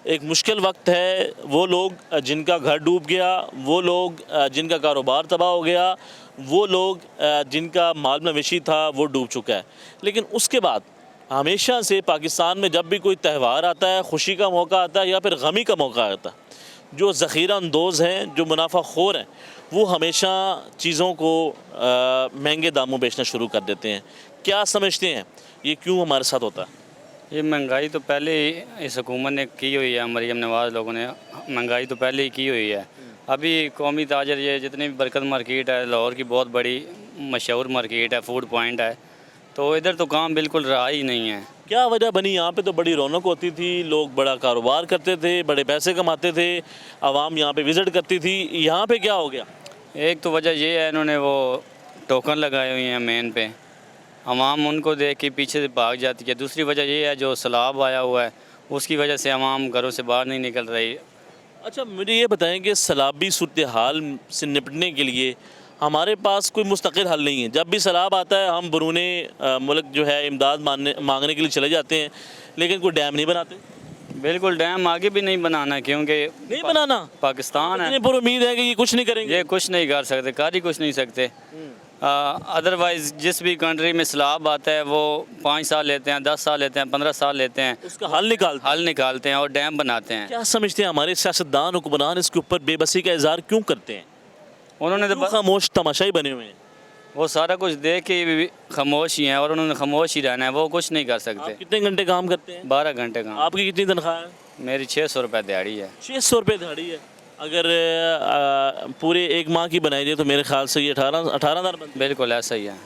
एक मुश्किल वक्त है, वो लोग जिनका घर डूब गया, वो लोग जिनका कारोबार तबाह हो गया, वो लोग जिनका माल मवेशी था वो डूब चुका है। लेकिन उसके बाद हमेशा से पाकिस्तान में जब भी कोई त्यौहार आता है, खुशी का मौका आता है या फिर गमी का मौका आता है, जो ज़ख़ीरा अंदोज़ हैं, जो मुनाफाखोर हैं, वो हमेशा चीज़ों को महंगे दामों बेचना शुरू कर देते हैं। क्या समझते हैं ये क्यों हमारे साथ होता है? ये महंगाई तो पहले ही इस हुकूमत ने की हुई है, मरियम नवाज लोगों ने महंगाई तो पहले ही की हुई है। अभी कौमी ताजर ये जितनी भी बरकत मार्केट है, लाहौर की बहुत बड़ी मशहूर मार्केट है, फूड पॉइंट है, तो इधर तो काम बिल्कुल रहा ही नहीं है। क्या वजह बनी? यहाँ पे तो बड़ी रौनक होती थी, लोग बड़ा कारोबार करते थे, बड़े पैसे कमाते थे, आवाम यहाँ पे विज़िट करती थी। यहाँ पे क्या हो गया? एक तो वजह ये है, इन्होंने वो टोकन लगाए हुए हैं मेन पे, आवाम उनको देख के पीछे से भाग जाती है। दूसरी वजह ये है जो सैलाब आया हुआ है उसकी वजह से आवाम घरों से बाहर नहीं निकल रही। अच्छा मुझे ये बताएं कि सैलाबी सूरत हाल से निपटने के लिए हमारे पास कोई मुस्तकिल हल नहीं है। जब भी सैलाब आता है हम बरूने मुल्क जो है इमदाद मांगने के लिए चले जाते हैं, लेकिन कोई डैम नहीं बनाते। बिल्कुल डैम आगे भी नहीं बनाना, क्योंकि नहीं बनाना, पाकिस्तान है, इतनी पर उम्मीद है कि ये कुछ नहीं करेंगे। ये कुछ नहीं कर सकते, कर ही कुछ नहीं सकते। अदरवाइज़ जिस भी कंट्री में सैलाब आता है वो 5 साल लेते हैं, 10 साल लेते हैं, 15 साल लेते हैं, उसका हल निकालते हैं और डैम बनाते हैं। क्या समझते हैं हमारे सियासतदान हुक्मरान इसके ऊपर बेबसी का इजहार क्यों करते हैं? उन्होंने क्यों तो खामोश तमाशाई बने हुए हैं? वो सारा कुछ देख के भी खामोश ही हैं और उन्होंने खामोश ही रहना है, वो कुछ नहीं कर आप सकते। कितने घंटे काम करते हैं? 12 घंटे का। आपकी कितनी तनख्वाह है? मेरी 600 रुपये दिहाड़ी है। 600 रुपये दिहाड़ी है। अगर पूरे एक माह की बनाई जाए तो मेरे ख्याल से ये 18,000 बनती है। बिल्कुल ऐसा ही है।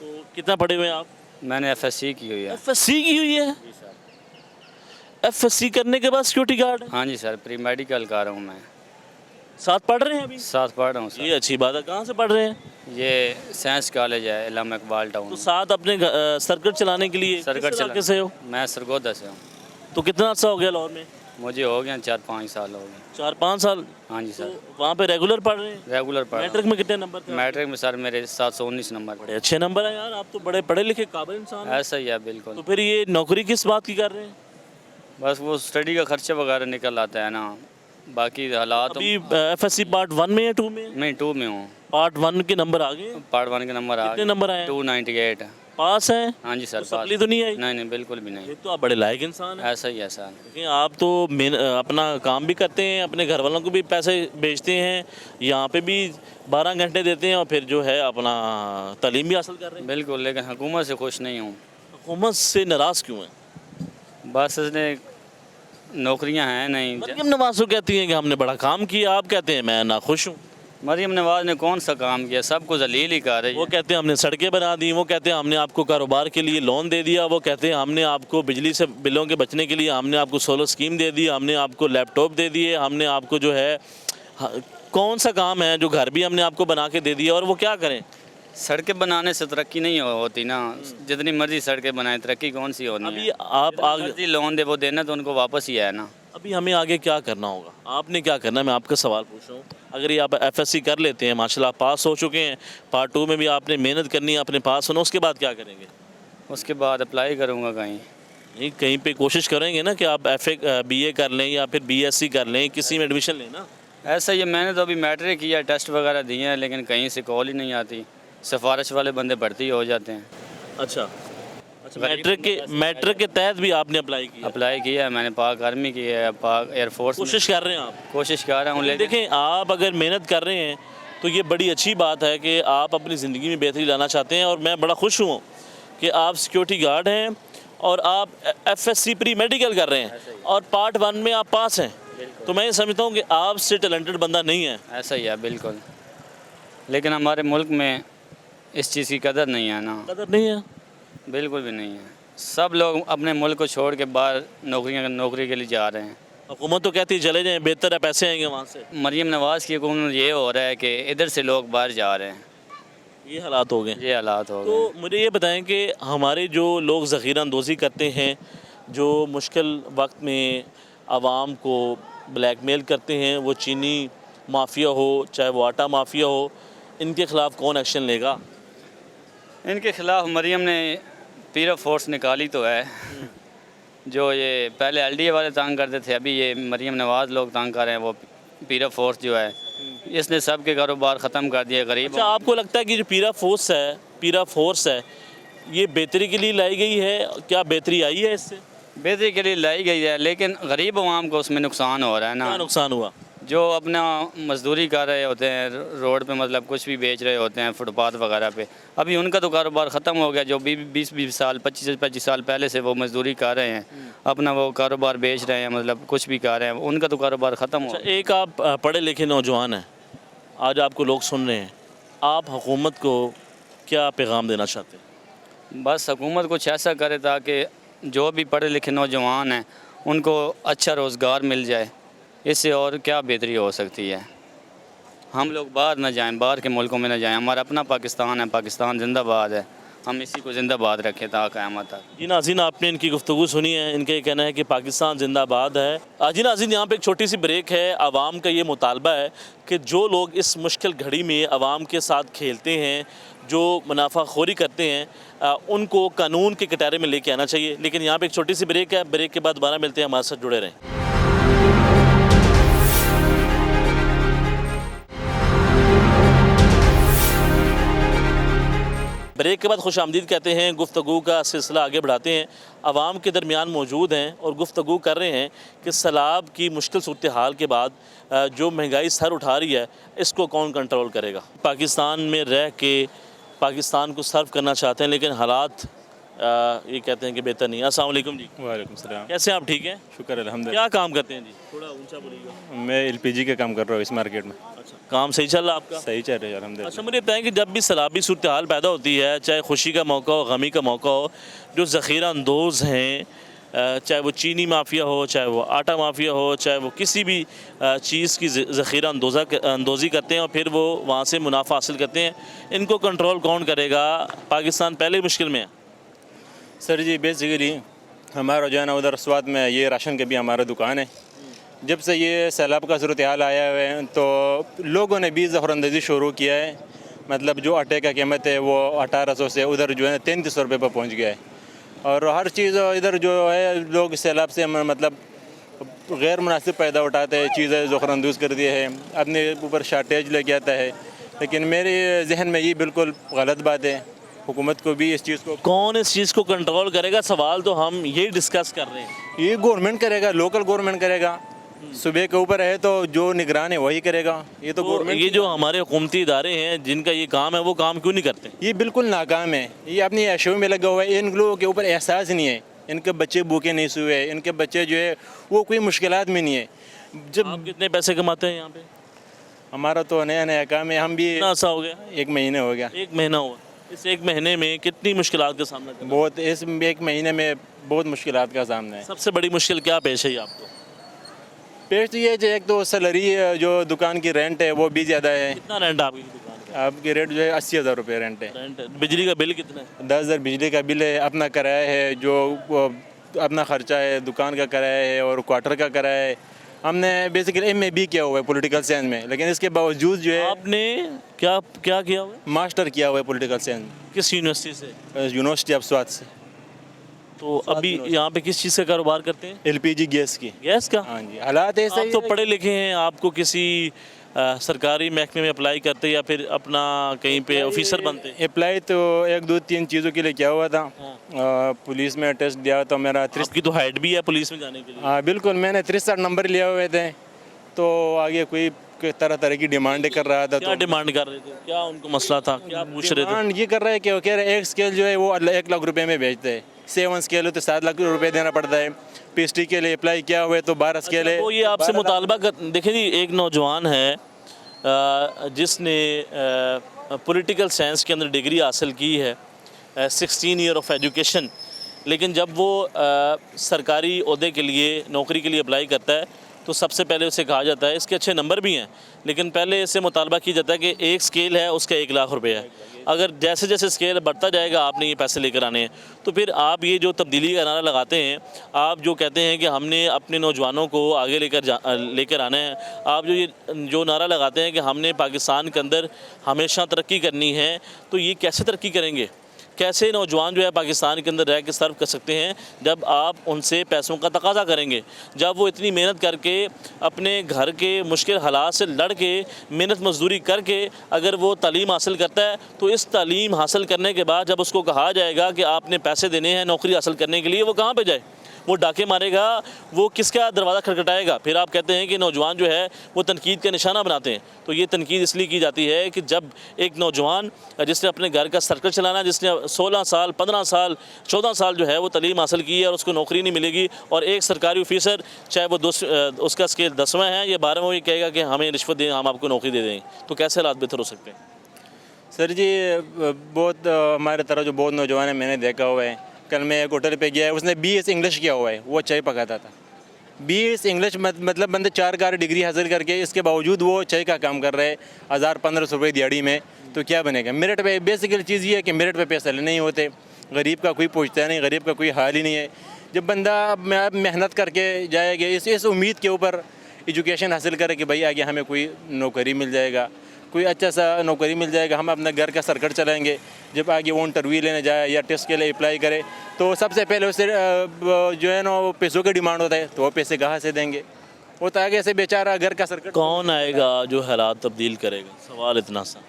तो कितना पढ़े हुए हैं आप? मैंने FSC की हुई है। FSC की हुई है? FSC करने के बाद सिक्योरिटी गार्ड है? हाँ जी सर, प्री मेडिकल कर रहा हूँ मैं। साथ पढ़ रहे हैं अभी? साथ पढ़ रहा हूँ सर। ये अच्छी बात है। कहाँ से पढ़ रहे हैं? ये साइंस कॉलेज है इलामा इकबाल टाउन। तो साथ अपने सर्किट चलाने के लिए सर्किट किस इलाके से हो? मैं सरगोदा से हूँ। तो कितना अर्सा हो गया लाहौर में? मुझे हो गया 4-5 साल हो गए। 4-5 साल। हाँ जी तो सर, वहाँ पे रेगुलर पढ़ रहे हैं? रेगुलर पढ़ मैट्रिक में कितने नंबर थे? मैट्रिक में सर मेरे 719 नंबर बड़े अच्छे नंबर हैं यार, आप तो बड़े पढ़े लिखे काबिल इंसान हैं। ऐसा ही है तो बिल्कुल। फिर ये नौकरी किस बात की कर रहे हैं? बस वो स्टडी का खर्चा वगैरह निकल आता है ना, बाकी हालात अभी FSC पार्ट 1 में या 2 में? मैं 2 में हूँ। पार्ट 1 के नंबर आ गए? पार्ट 1 के नंबर आ कितने गए नंबर आए? 298। पास हैं? हाँ जी सर, तो सप्ली तो नहीं आई? नहीं बिल्कुल भी नहीं। ये तो आप बड़े लायक इंसान हैं। ऐसा ही है सर। देखिए आप तो अपना काम भी करते हैं, अपने घर वालों को भी पैसे भेजते हैं, यहाँ पे भी 12 घंटे देते हैं और फिर जो है अपना तालीम भी हासिल कर रहे हैं। बिल्कुल, लेकिन हुकूमत से खुश नहीं हूँ। हुकूमत से नाराज़ क्यों हैं? बस इसने नौकरियां हैं नहीं। मरियम नवाज तो कहती हैं कि हमने बड़ा काम किया, आप कहते हैं मैं नाखुश हूँ। मरियम नवाज ने कौन सा काम किया? सब कुछ जलील ही कर रही वो है। कहते हैं हमने सड़कें बना दी, वो कहते हैं हमने आपको कारोबार के लिए लोन दे दिया, वो कहते हैं हमने आपको बिजली से बिलों के बचने के लिए हमने आपको सोलर स्कीम दे दी, हमने आपको लैपटॉप दे दिए, हमने आपको जो है कौन सा काम है जो घर भी हमने आपको बना के दे दिया। और वो क्या करें? सड़कें बनाने से तरक्की नहीं होती ना, जितनी मर्जी सड़कें बनाए तरक्की कौन सी होनी अभी है? आप आगे मर्जी लोन दे वो देना तो उनको वापस ही है ना। अभी हमें आगे क्या करना होगा? आपने क्या करना है? मैं आपका सवाल पूछ रहा हूँ। अगर ये आप FSC कर लेते हैं, माशाल्लाह आप पास हो चुके हैं, पार्ट 2 में भी आपने मेहनत करनी है, अपने पास होना, उसके बाद क्या करेंगे? उसके बाद अप्लाई करूँगा कहीं। नहीं, कहीं पे कोशिश करेंगे ना कि आप BA कर लें या फिर BSc कर लें, किसी में एडमिशन लें ना। ऐसा ही मैंने तो अभी मैट्रिक किया, टेस्ट वगैरह दिए हैं, लेकिन कहीं से कॉल ही नहीं आती। सिफारिश वाले बंदे भर्ती हो जाते हैं। अच्छा, मैट्रिक के तहत भी आपने अप्लाई किया? अप्लाई किया है मैंने, पाक आर्मी की है, पाक एयरफोर्स में कोशिश कर रहे हैं आप? कोशिश कर रहा हूँ। लेकिन देखें, आप अगर मेहनत कर रहे हैं तो ये बड़ी अच्छी बात है कि आप अपनी ज़िंदगी में बेहतरी लाना चाहते हैं। और मैं बड़ा खुश हूँ कि आप सिक्योरिटी गार्ड हैं और आप FSC प्री मेडिकल कर रहे हैं और पार्ट 1 में आप पास हैं। तो मैं ये समझता हूँ कि आपसे टैलेंटेड बंदा नहीं है। ऐसा ही है बिल्कुल, लेकिन हमारे मुल्क में इस चीज़ की कदर नहीं है ना। कदर नहीं है? बिल्कुल भी नहीं है। सब लोग अपने मुल्क को छोड़ के बाहर नौकरी के लिए जा रहे हैं। हुकूमत तो कहती है चले जाएं, बेहतर है, पैसे आएंगे वहाँ से। मरियम नवाज़ की हुकूमत में ये हो रहा है कि इधर से लोग बाहर जा रहे हैं। ये हालात हो गए। ये हालात हो गए। तो मुझे ये बताएं कि हमारे जो लोग ज़ख़ीरा अंदोज़ी करते हैं, जो मुश्किल वक्त में आवाम को ब्लैकमेल करते हैं, वो चीनी माफिया हो चाहे वो आटा माफिया हो, इनके ख़िलाफ़ कौन एक्शन लेगा? इनके ख़िलाफ़ मरियम ने पीरा फोर्स निकाली तो है। जो ये पहले LDA वाले तंग करते थे, अभी ये मरियम नवाज़ लोग तंग कर रहे हैं। वो पीरा फोर्स जो है इसने सब के कारोबार ख़त्म कर दिया गरीब। अच्छा, आपको लगता है कि जो पीरा फोर्स है ये बेहतरी के लिए लाई गई है? क्या बेहतरी आई है इससे? बेहतरी के लिए लाई गई है, लेकिन गरीब आवाम को उसमें नुकसान हो रहा है क्या ना। नुकसान हुआ? जो अपना मजदूरी कर रहे होते हैं रोड पे, मतलब कुछ भी बेच रहे होते हैं फुटपाथ वगैरह पे, अभी उनका तो कारोबार ख़त्म हो गया। जो 20 साल 25 साल पहले से वो मजदूरी कर रहे हैं, अपना वो कारोबार बेच रहे हैं, मतलब कुछ भी कर रहे हैं, उनका तो कारोबार ख़त्म हो अच्छा, गया। एक आप पढ़े लिखे नौजवान हैं, आज आपको लोग सुन रहे हैं, आप हुकूमत को क्या पैगाम देना चाहते हैं? बस हुकूमत कुछ ऐसा करे ताकि जो भी पढ़े लिखे नौजवान हैं उनको अच्छा रोज़गार मिल जाए। इससे और क्या बेहतरी हो सकती है? हम लोग बाहर ना जाएं, बाहर के मुल्कों में ना जाएं। हमारा अपना पाकिस्तान है, पाकिस्तान जिंदाबाद है, हम इसी को जिंदाबाद रखें ता क़यामत तक। जी नाज़रीन, आपने इनकी गुफ्तगू सुनी है। इनका ये कहना है कि पाकिस्तान जिंदाबाद है। जी नाज़रीन, यहाँ पे एक छोटी सी ब्रेक है। आवाम का ये मुतालबा है कि जो लोग इस मुश्किल घड़ी में आवाम के साथ खेलते हैं, जो मुनाफाखोरी करते हैं, उनको कानून के कटारे में लेके आना चाहिए। लेकिन यहाँ पे एक छोटी सी ब्रेक है, ब्रेक के बाद दोबारा मिलते हैं, हमारे साथ जुड़े रहें। ब्रेक के बाद खुश आमदीद कहते हैं। गुफ्तगू का सिलसिला आगे बढ़ाते हैं। आवाम के दरमियान मौजूद हैं और गुफ्तगू कर रहे हैं कि सैलाब की मुश्किल सूरत हाल के बाद जो महंगाई सर उठा रही है, इसको कौन कंट्रोल करेगा? पाकिस्तान में रह के पाकिस्तान को सर्व करना चाहते हैं, लेकिन हालात ये कहते हैं कि बेहतर नहीं है। अस्सलाम वालेकुम जी, वालेकुम सलाम। कैसे हैं आप? ठीक हैं? शुक्र अल्हम्दुलिल्लाह। क्या काम करते हैं जी? थोड़ा ऊंचा बोलिएगा। मैं एलपीजी का काम कर रहा हूँ इस मार्केट में। अच्छा, काम सही चल रहा है आपका? सही चल रहा है अल्हम्दुलिल्लाह। अच्छा, मुझे बताएं कि जब भी सैलाबी सूरत हाल पैदा होती है, चाहे खुशी का मौका हो, गमी का मौका हो, जो ज़ख़ीरा अंदोज़ हैं, चाहे वो चीनी माफिया हो, चाहे वो आटा माफिया हो, चाहे वो किसी भी चीज़ की ज़ख़ीरा अंदोज़ी करते हैं और फिर वो वहाँ से मुनाफा हासिल करते हैं, इनको कंट्रोल कौन करेगा? पाकिस्तान पहले ही मुश्किल में है। सर जी बेसिकली हमारा जो है ना उधर स्वाद में ये राशन की भी हमारा दुकान है। जब से ये सैलाब का सूरत हाल आया हुआ है तो लोगों ने भी ज़फ़रअंदाज़ी शुरू किया है। मतलब जो आटे का कीमत है वो 1800 से उधर जो है 3300 रुपये पर पहुँच गया है। और हर चीज़ इधर जो है लोग सैलाब से मतलब गैर मुनासिब फ़ायदा उठाते हैं, चीज़ें ज़फ़रअंदोज़ कर दिए हैं, अपने ऊपर शार्टेज लेके आता है। लेकिन मेरे जहन में ये बिल्कुल गलत बात है। हुकूमत को भी इस चीज़ को, कौन इस चीज़ को कंट्रोल करेगा? सवाल तो हम यही डिस्कस कर रहे हैं। ये गवर्नमेंट करेगा, लोकल गवर्नमेंट करेगा। सुबह के ऊपर है तो जो निगरान है वही करेगा। ये तो तो गवर्नमेंट, ये जो हमारे हुकूमती इदारे हैं जिनका ये काम है, वो काम क्यों नहीं करते? ये बिल्कुल नाकाम है। ये अपनी ऐशों में लगा हुआ है। इन लोगों के ऊपर एहसास नहीं है। इनके बच्चे भूखे नहीं सोए, इनके बच्चे जो है वो कोई मुश्किलात में नहीं है। जब आप कितने पैसे कमाते हैं यहाँ पे? हमारा तो नया नया काम है, हम भी कितना अर्सा हो गया? 1 महीने हो गया। 1 महीना हुआ। इस 1 महीने में कितनी मुश्किलात का सामना करना? बहुत, इस 1 महीने में बहुत मुश्किलात का सामना है। सबसे बड़ी मुश्किल क्या पेश है आपको? पेश तो ये है, एक तो सैलरी जो दुकान की रेंट है वो भी ज़्यादा है। कितना रेंट है आपकी दुकान का? आपकी रेट जो है 80,000 रुपये रेंट है। रेंट, बिजली का बिल कितना है? 10,000 बिजली का बिल है, अपना किराया है, जो वो अपना ख़र्चा है, दुकान का किराया है और क्वार्टर का किराया है। हमने बेसिकली MA किया हुआ है पॉलिटिकल साइंस में, लेकिन इसके बावजूद जो है आपने क्या क्या किया हुआ है? मास्टर किया हुआ है पॉलिटिकल साइंस, किस यूनिवर्सिटी से? यूनिवर्सिटी ऑफ स्वात से। तो अभी यहाँ पे किस चीज़ का कारोबार करते हैं? LPG गैस की। गैस का? हाँ जी, हालात ऐसे आप ही तो है। पढ़े लिखे हैं, आपको किसी सरकारी महकमे में अप्लाई करते या फिर अपना कहीं पे ऑफिसर बनते? अप्लाई तो 1 2 3 चीज़ों के लिए किया हुआ था। पुलिस में टेस्ट दिया तो मेरा आपकी तो हाइट भी है पुलिस में जाने के लिए। हाँ बिल्कुल, मैंने 63 नंबर लिए हुए थे। तो आगे कोई तरह तरह की डिमांड कर रहा था। क्या तो डिमांड कर रहे थे? क्या उनको मसला था? क्या पूछ रहे थे? डिमांड ये कर रहा है कि वो कह रहे हैं एक स्केल जो है वो 1 लाख रुपए में बेचते हैं। 7 स्केल हो तो 7 लाख रुपए देना पड़ता है। PhD के लिए अप्लाई किया हुआ है तो 12 स्केल है। वो ये आपसे मुतालबा कर, देखिए जी, एक नौजवान है जिसने पॉलिटिकल साइंस के अंदर डिग्री हासिल की है, 16 ईयर ऑफ एजुकेशन, लेकिन जब वो सरकारी ओहदे के लिए, नौकरी के लिए अप्लाई करता है तो सबसे पहले उसे कहा जाता है, इसके अच्छे नंबर भी हैं, लेकिन पहले इससे मुतालबा किया जाता है कि एक स्केल है उसका 1 लाख रुपए है। अगर जैसे जैसे स्केल बढ़ता जाएगा आपने ये पैसे लेकर आने हैं। तो फिर आप ये जो तब्दीली का नारा लगाते हैं, आप जो कहते हैं कि हमने अपने नौजवानों को आगे लेकर आना है, आप जो नारा लगाते हैं कि हमने पाकिस्तान के अंदर हमेशा तरक्की करनी है, तो ये कैसे तरक्की करेंगे? कैसे नौजवान जो है पाकिस्तान के अंदर रह के सर्व कर सकते हैं जब आप उनसे पैसों का तकाजा करेंगे? जब वो इतनी मेहनत करके अपने घर के मुश्किल हालात से लड़ के मेहनत मजदूरी करके अगर वो तालीम हासिल करता है, तो इस तालीम हासिल करने के बाद जब उसको कहा जाएगा कि आपने पैसे देने हैं नौकरी हासिल करने के लिए, वो कहाँ पे जाए? वो डाके मारेगा, वो किसका दरवाज़ा खटखटाएगा? फिर आप कहते हैं कि नौजवान जो है वो तनकीद का निशाना बनाते हैं। तो ये तनकीद इसलिए की जाती है कि जब एक नौजवान जिसने अपने घर का सर्कल चलाना, जिसने 16 साल 15 साल 14 साल जो है वो तालीम हासिल की है और उसको नौकरी नहीं मिलेगी, और एक सरकारी ऑफिसर चाहे वो उसका स्केल 10वां है या 12वां, वो ये कहेगा कि हमें रिश्वत दें, हम आपको नौकरी दे देंगे, तो कैसे हालात बेहतर हो सकते हैं? सर जी बहुत हमारे तरह जो बहुत नौजवान है मैंने देखा हुआ है। कल मैं एक होटल पे गया है, उसने BS इंग्लिश किया हुआ है, वो चाय पकाता था। BS इंग्लिश मतलब बंदे 4 डिग्री हासिल करके इसके बावजूद वो चाय का काम कर रहे हैं 1000-1500 रुपये दिहाड़ी में। तो क्या बनेगा? मेरिट पे बेसिकली चीज़ ये है कि मेरिट पे पैसे नहीं होते, गरीब का कोई पूछता नहीं, गरीब का कोई हाल ही नहीं है। जब बंदा मेहनत करके जाएगा इस उम्मीद के ऊपर एजुकेशन हासिल करे कि भाई आगे हमें कोई नौकरी मिल जाएगा, कोई अच्छा सा नौकरी मिल जाएगा, हम अपना घर का सर्कट चलाएंगे। जब आगे वो इंटरव्यू लेने जाए या टेस्ट के लिए अप्लाई करे तो सबसे पहले उसे जो है ना वो पैसों की डिमांड होता है, तो वो पैसे कहाँ से देंगे? वो तो आगे से बेचारा घर का सर्कट। कौन आएगा जो हालात तब्दील करेगा? सवाल इतना सा।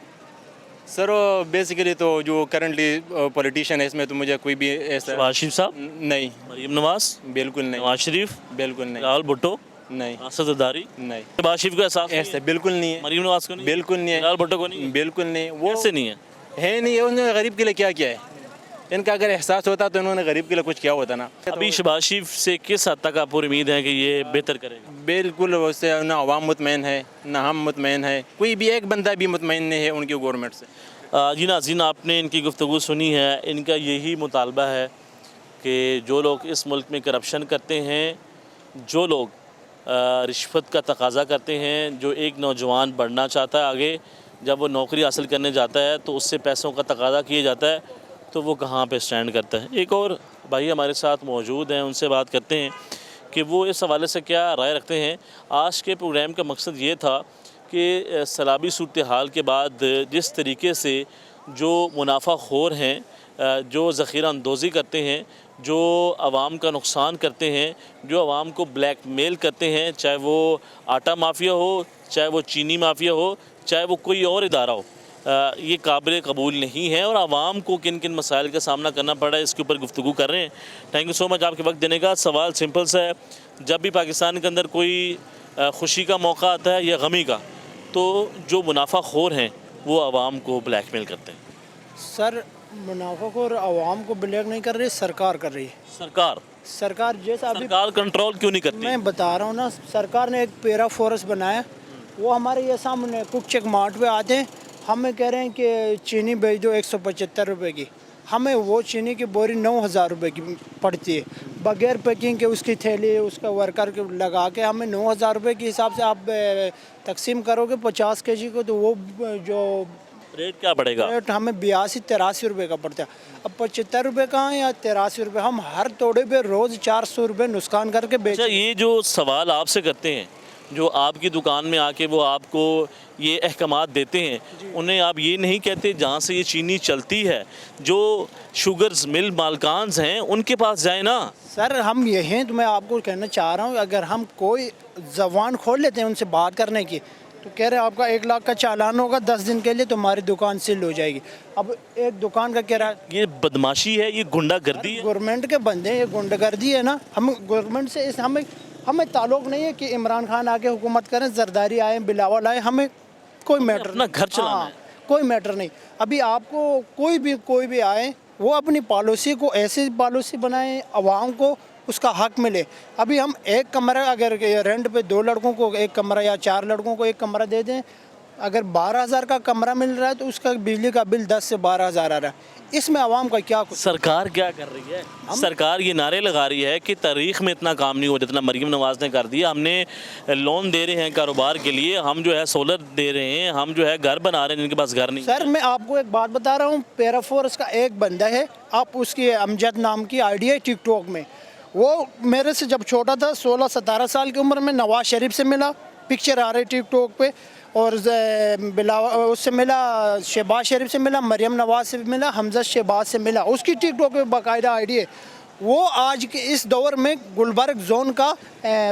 सर बेसिकली तो जो करंटली पॉलिटिशियन है इसमें तो मुझे कोई भी ऐसा शहबाज शरीफ साहब, नहीं, मरीम नवाज, बिल्कुल नहीं, नवाज शरीफ, बिल्कुल नहीं, लाल भुट्टो, नहीं, असद जरदारी, नहीं, शहबाज शरीफ को एहसास नहीं ऐसा है? बिल्कुल नहीं है, मरीम नवाज को नहीं, बिल्कुल नहीं लाल है, भुट्टो को नहीं, बिल्कुल नहीं। वो कैसे नहीं है? है नहीं है, उन्होंने गरीब के लिए क्या किया है? इनका अगर एहसास होता तो इन्होंने गरीब के लिए कुछ किया होता ना। अभी शहबाज शरीफ से किस हद तक आपको उम्मीद है कि ये बेहतर करेगा? बिल्कुल, उससे ना अवाम मुतमईन है, ना हम मुतमईन है, कोई भी एक बंदा भी मुतमईन नहीं है उनकी गवर्नमेंट से। जी नाज़रीन, आपने इनकी गुफ्तगू सुनी है। इनका यही मुतालबा है कि जो लोग इस मुल्क में करप्शन करते हैं, जो लोग रिश्वत का तकाज़ा करते हैं, जो एक नौजवान बढ़ना चाहता है आगे, जब वो नौकरी हासिल करने जाता है तो उससे पैसों का तकाज़ा किया जाता है, तो वो कहाँ पे स्टैंड करता है। एक और भाई हमारे साथ मौजूद हैं, उनसे बात करते हैं कि वो इस हवाले से क्या राय रखते हैं। आज के प्रोग्राम का मकसद ये था कि सैलाबी सूरत हाल के बाद जिस तरीके से जो मुनाफा खोर हैं, जो ज़ख़ीरा अंदोज़ी करते हैं, जो आवाम का नुकसान करते हैं, जो आवाम को ब्लैकमेल करते हैं, चाहे वो आटा माफिया हो, चाहे वो चीनी माफिया हो, चाहे वो कोई और इदारा हो, ये काबिल कबूल नहीं है। और आवाम को किन किन मसाइल का सामना करना पड़ा है, इसके ऊपर गुफ्तगू कर रहे हैं। थैंक यू सो मच आपके वक्त देने का। सवाल सिंपल सा है, जब भी पाकिस्तान के अंदर कोई खुशी का मौका आता है या गमी का, तो जो मुनाफा खोर हैं वो आवाम को ब्लैकमेल करते हैं। सर, मुनाफाखोर आवाम को ब्लैक नहीं कर रही, सरकार कर रही है। सरकार जैसा अभी सरकार कंट्रोल क्यों नहीं करती? मैं बता रहा हूँ ना, सरकार ने एक पैरा फॉरेस्ट बनाया, वो हमारे ये सामने कुक चेक मार्ट पे आते हैं, हमें कह रहे हैं कि चीनी भेज दो 175 रुपये की। हमें वो चीनी की बोरी 9,000 रुपये की पड़ती है, बगैर पैकिंग के उसकी थैली उसका वर्कर के लगा के हमें 9,000 रुपये के हिसाब से आप तकसीम करोगे 50 kg को, तो वो जो रेट क्या पड़ेगा? रेट हमें 82-83 रुपये का पड़ता है। अब 75 रुपये का है या 83 रुपये, हम हर तोड़े पे रोज़ 400 रुपये नुकसान करके बेच। अच्छा, ये जो सवाल आपसे करते हैं, जो आपकी दुकान में आके वो आपको ये अहकामात देते हैं, उन्हें आप ये नहीं कहते जहाँ से ये चीनी चलती है, जो शुगर्स मिल मालकान्स हैं उनके पास जाए ना? सर, हम यही तो मैं आपको कहना चाह रहा हूँ, अगर हम कोई ज़बान खोल लेते हैं उनसे बात करने की, तो कह रहे हैं आपका 1 लाख का चालान होगा 10 दिन के लिए, तुम्हारी दुकान सील हो जाएगी। अब एक दुकान का किराया, ये बदमाशी है, ये गुंडागर्दी है। गवर्नमेंट के बंदे हैं, ये गुंडागर्दी है ना। हम गवर्नमेंट से हमें ताल्लुक़ नहीं है कि इमरान खान आके हुकूमत करें, जरदारी आए, बिलावल आए, हमें कोई मैटर अपना घर चलाना है। कोई मैटर नहीं। अभी आपको कोई भी आए, वो अपनी पॉलिसी को ऐसी पॉलिसी बनाए आवाम को उसका हक मिले। अभी हम एक कमरा अगर रेंट पे 2 लड़कों को एक कमरा या 4 लड़कों को एक कमरा दे दें, अगर 12,000 का कमरा मिल रहा है तो उसका बिजली का बिल 10 से 12,000 आ रहा है। इसमें आवाम का क्या कुछ? सरकार क्या कर रही है? सरकार ये नारे लगा रही है कि तारीख में इतना काम नहीं हुआ जितना मरीम नवाज़ ने कर दिया। हमने लोन दे रहे हैं कारोबार के लिए, हम जो है सोलर दे रहे हैं, हम जो है घर बना रहे हैं जिनके पास घर नहीं। सर, मैं आपको एक बात बता रहा हूँ, पैराफोर्स का एक बंदा है, आप उसकी अमजद नाम की आईडी है टिकटॉक में, वो मेरे से जब छोटा था 16-17 साल की उम्र में नवाज शरीफ से मिला, पिक्चर आ रही टिकटॉक पे, और उससे मिला, शहबाज शरीफ से मिला, मरियम नवाज से मिला, हमजा शहबाज से मिला, उसकी टिकटॉक पे बाकायदा आईडी है। वो आज के इस दौर में गुलबर्ग जोन का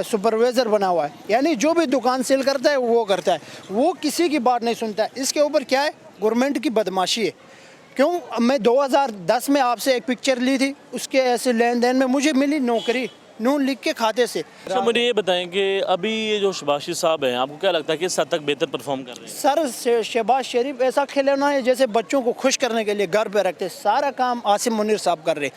सुपरवाइज़र बना हुआ है, यानी जो भी दुकान सेल करता है वो करता है, वो किसी की बात नहीं सुनता है। इसके ऊपर क्या है? गवर्नमेंट की बदमाशी है। क्यों? मैं 2010 में आपसे एक पिक्चर ली थी, उसके ऐसे लेन देन में मुझे मिली नौकरी नून लिख के खाते से। अच्छा, मुझे ये बताएं कि अभी ये जो शहबाज शरीफ साहब हैं, आपको क्या लगता है कि इस हद तक बेहतर परफॉर्म कर रहे हैं? सर, शहबाज शरीफ ऐसा खिलौना है जैसे बच्चों को खुश करने के लिए घर पे रखते, सारा काम आसिम मुनीर साहब कर रहे।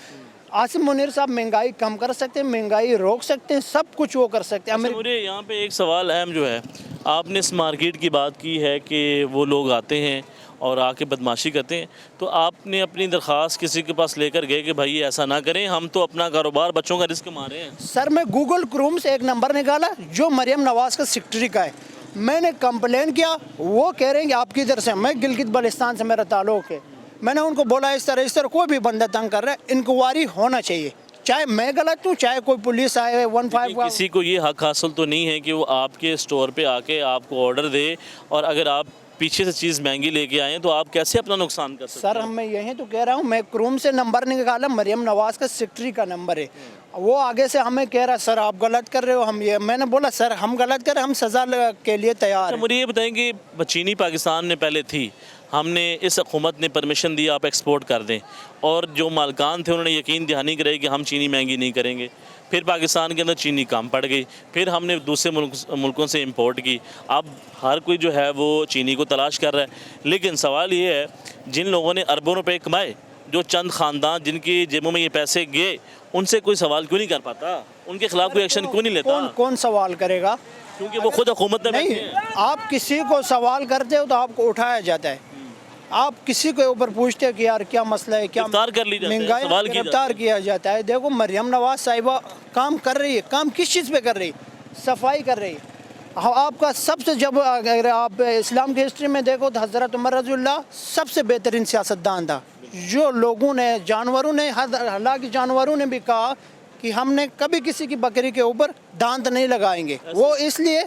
आसिम मुनीर साहब महंगाई कम कर सकते हैं, महंगाई रोक सकते हैं, सब कुछ वो कर सकते हैं। मुझे यहाँ पे एक सवाल अहम जो है, आपने इस मार्केट की बात की है कि वो लोग आते हैं और आके बदमाशी करते हैं, तो आपने अपनी दरख्वास्त किसी के पास लेकर गए कि भाई ऐसा ना करें, हम तो अपना कारोबार बच्चों का रिस्क मारे हैं? सर, मैं गूगल क्रोम से एक नंबर निकाला जो मरियम नवाज़ का सेक्रेटरी का है, मैंने कंप्लेन किया, वो कह रहे हैं कि आप किधर से? मैं गिलगित बल्तिस्तान से मेरा ताल्लुक़ है। मैंने उनको बोला इस तरह कोई भी बंदा तंग कर रहा है, इंक्वायरी होना चाहिए, चाहे मैं गलत हूँ, चाहे कोई पुलिस आए 15। किसी को ये हक हासिल तो नहीं है कि वो आपके स्टोर पे आके आपको ऑर्डर दे, और अगर आप पीछे से चीज़ महंगी लेके आए तो आप कैसे अपना नुकसान कर सकते हैं? सर, मैं यही तो कह रहा हूँ, मैं क्रोम से नंबर निकाला, मरियम नवाज़ का सेक्रेटरी का नंबर है, वो आगे से हमें कह रहा सर आप गलत कर रहे हो, हम ये, मैंने बोला सर हम गलत कर रहे हैं, हम सज़ा के लिए तैयार अच्छा हैं। मुझे ये बताएं कि चीनी पाकिस्तान में पहले थी, हमने इस हुकूमत ने परमिशन दी आप एक्सपोर्ट कर दें, और जो मालकान थे उन्होंने यकीन दहानी कराई कि हम चीनी महंगी नहीं करेंगे। फिर पाकिस्तान के अंदर चीनी कम पड़ गई, फिर हमने दूसरे मुल्कों से इंपोर्ट की। अब हर कोई जो है वो चीनी को तलाश कर रहा है। लेकिन सवाल ये है, जिन लोगों ने अरबों रुपए कमाए, जो चंद ख़ानदान जिनकी जेबों में ये पैसे गए, उनसे कोई सवाल क्यों नहीं कर पाता? उनके खिलाफ कोई एक्शन क्यों नहीं लेता? कौन सवाल करेगा? क्योंकि वो खुद हुकूमत में नहीं, बैठे हैं। आप किसी को सवाल करते हो तो आपको उठाया जाता है। आप किसी के ऊपर पूछते हो कि यार क्या मसला है, क्या गिरफ्तार कर ली जाता है, महंगाई, सवाल किया गिरफ्तार जाता है। किया जाता है। देखो मरियम नवाज साहिबा काम कर रही है, काम किस चीज़ पे कर रही है? सफाई कर रही है। आपका सबसे, जब अगर आप इस्लाम की हिस्ट्री में देखो तो हज़रत उमर रज़ियल्लाहु सबसे बेहतरीन सियासतदान था। जो लोगों ने, जानवरों ने, हालांकि जानवरों ने भी कहा कि हमने कभी किसी की बकरी के ऊपर दांत नहीं लगाएंगे, वो इसलिए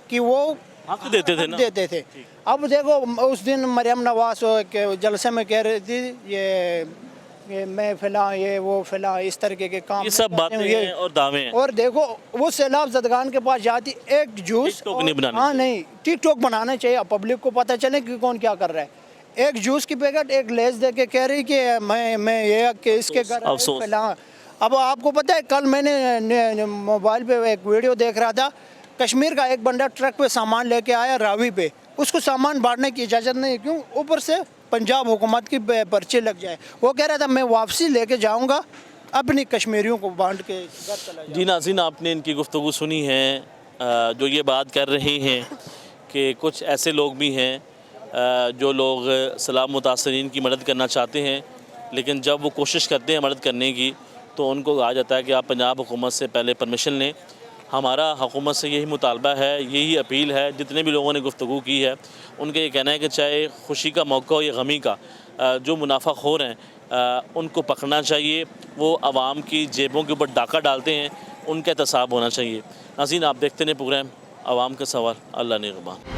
कि वो हक देते थे ना। देते थे। अब देखो उस दिन मरियम नवाज के जलसे में कह रही थी ये मैं फिला, ये वो फिला, इस तरीके के काम ये सब बातें हैं और दावे हैं। और देखो वो सैलाब जदगान के पास जाती, एक जूस, टिकटॉक नहीं बनानी हाँ नहीं, टिकटॉक बनाना चाहिए, पब्लिक को पता चले कि कौन क्या कर रहा है। एक जूस की पैकेट, एक लेस दे के कह रही कि मैं ये कि इसके घर अफसोस। फिला। अब आपको पता है, कल मैंने मोबाइल पे एक वीडियो देख रहा था, कश्मीर का एक बंदा ट्रक पे सामान लेके आया रावी पे, उसको सामान बांटने की इजाज़त नहीं, क्यों? ऊपर से पंजाब हुकूमत की पर्ची लग जाए। वो कह रहा था मैं वापसी लेके जाऊंगा, अपनी कश्मीरियों को बांट के घर चला जी नाज़रीन, आपने इनकी गुफ्तगू सुनी है, जो ये बात कर रहे हैं कि कुछ ऐसे लोग भी हैं जो लोग सलाब मुतासरीन की मदद करना चाहते हैं, लेकिन जब वो कोशिश करते हैं मदद करने की तो उनको कहा जाता है कि आप पंजाब हुकूमत से पहले परमिशन लें। हमारा हुकूमत से यही मुतालबा है, यही अपील है। जितने भी लोगों ने गुफ्तगू की है उनका ये कहना है कि चाहे खुशी का मौका हो या गमी का, जो मुनाफाखोर हैं उनको पकड़ना चाहिए। वो आवाम की जेबों के ऊपर डाका डालते हैं, उनका एहतसाब होना चाहिए। नाज़रीन, आप देखते हैं प्रोग्राम आवाम का सवाल। अल्लाह निगहबान।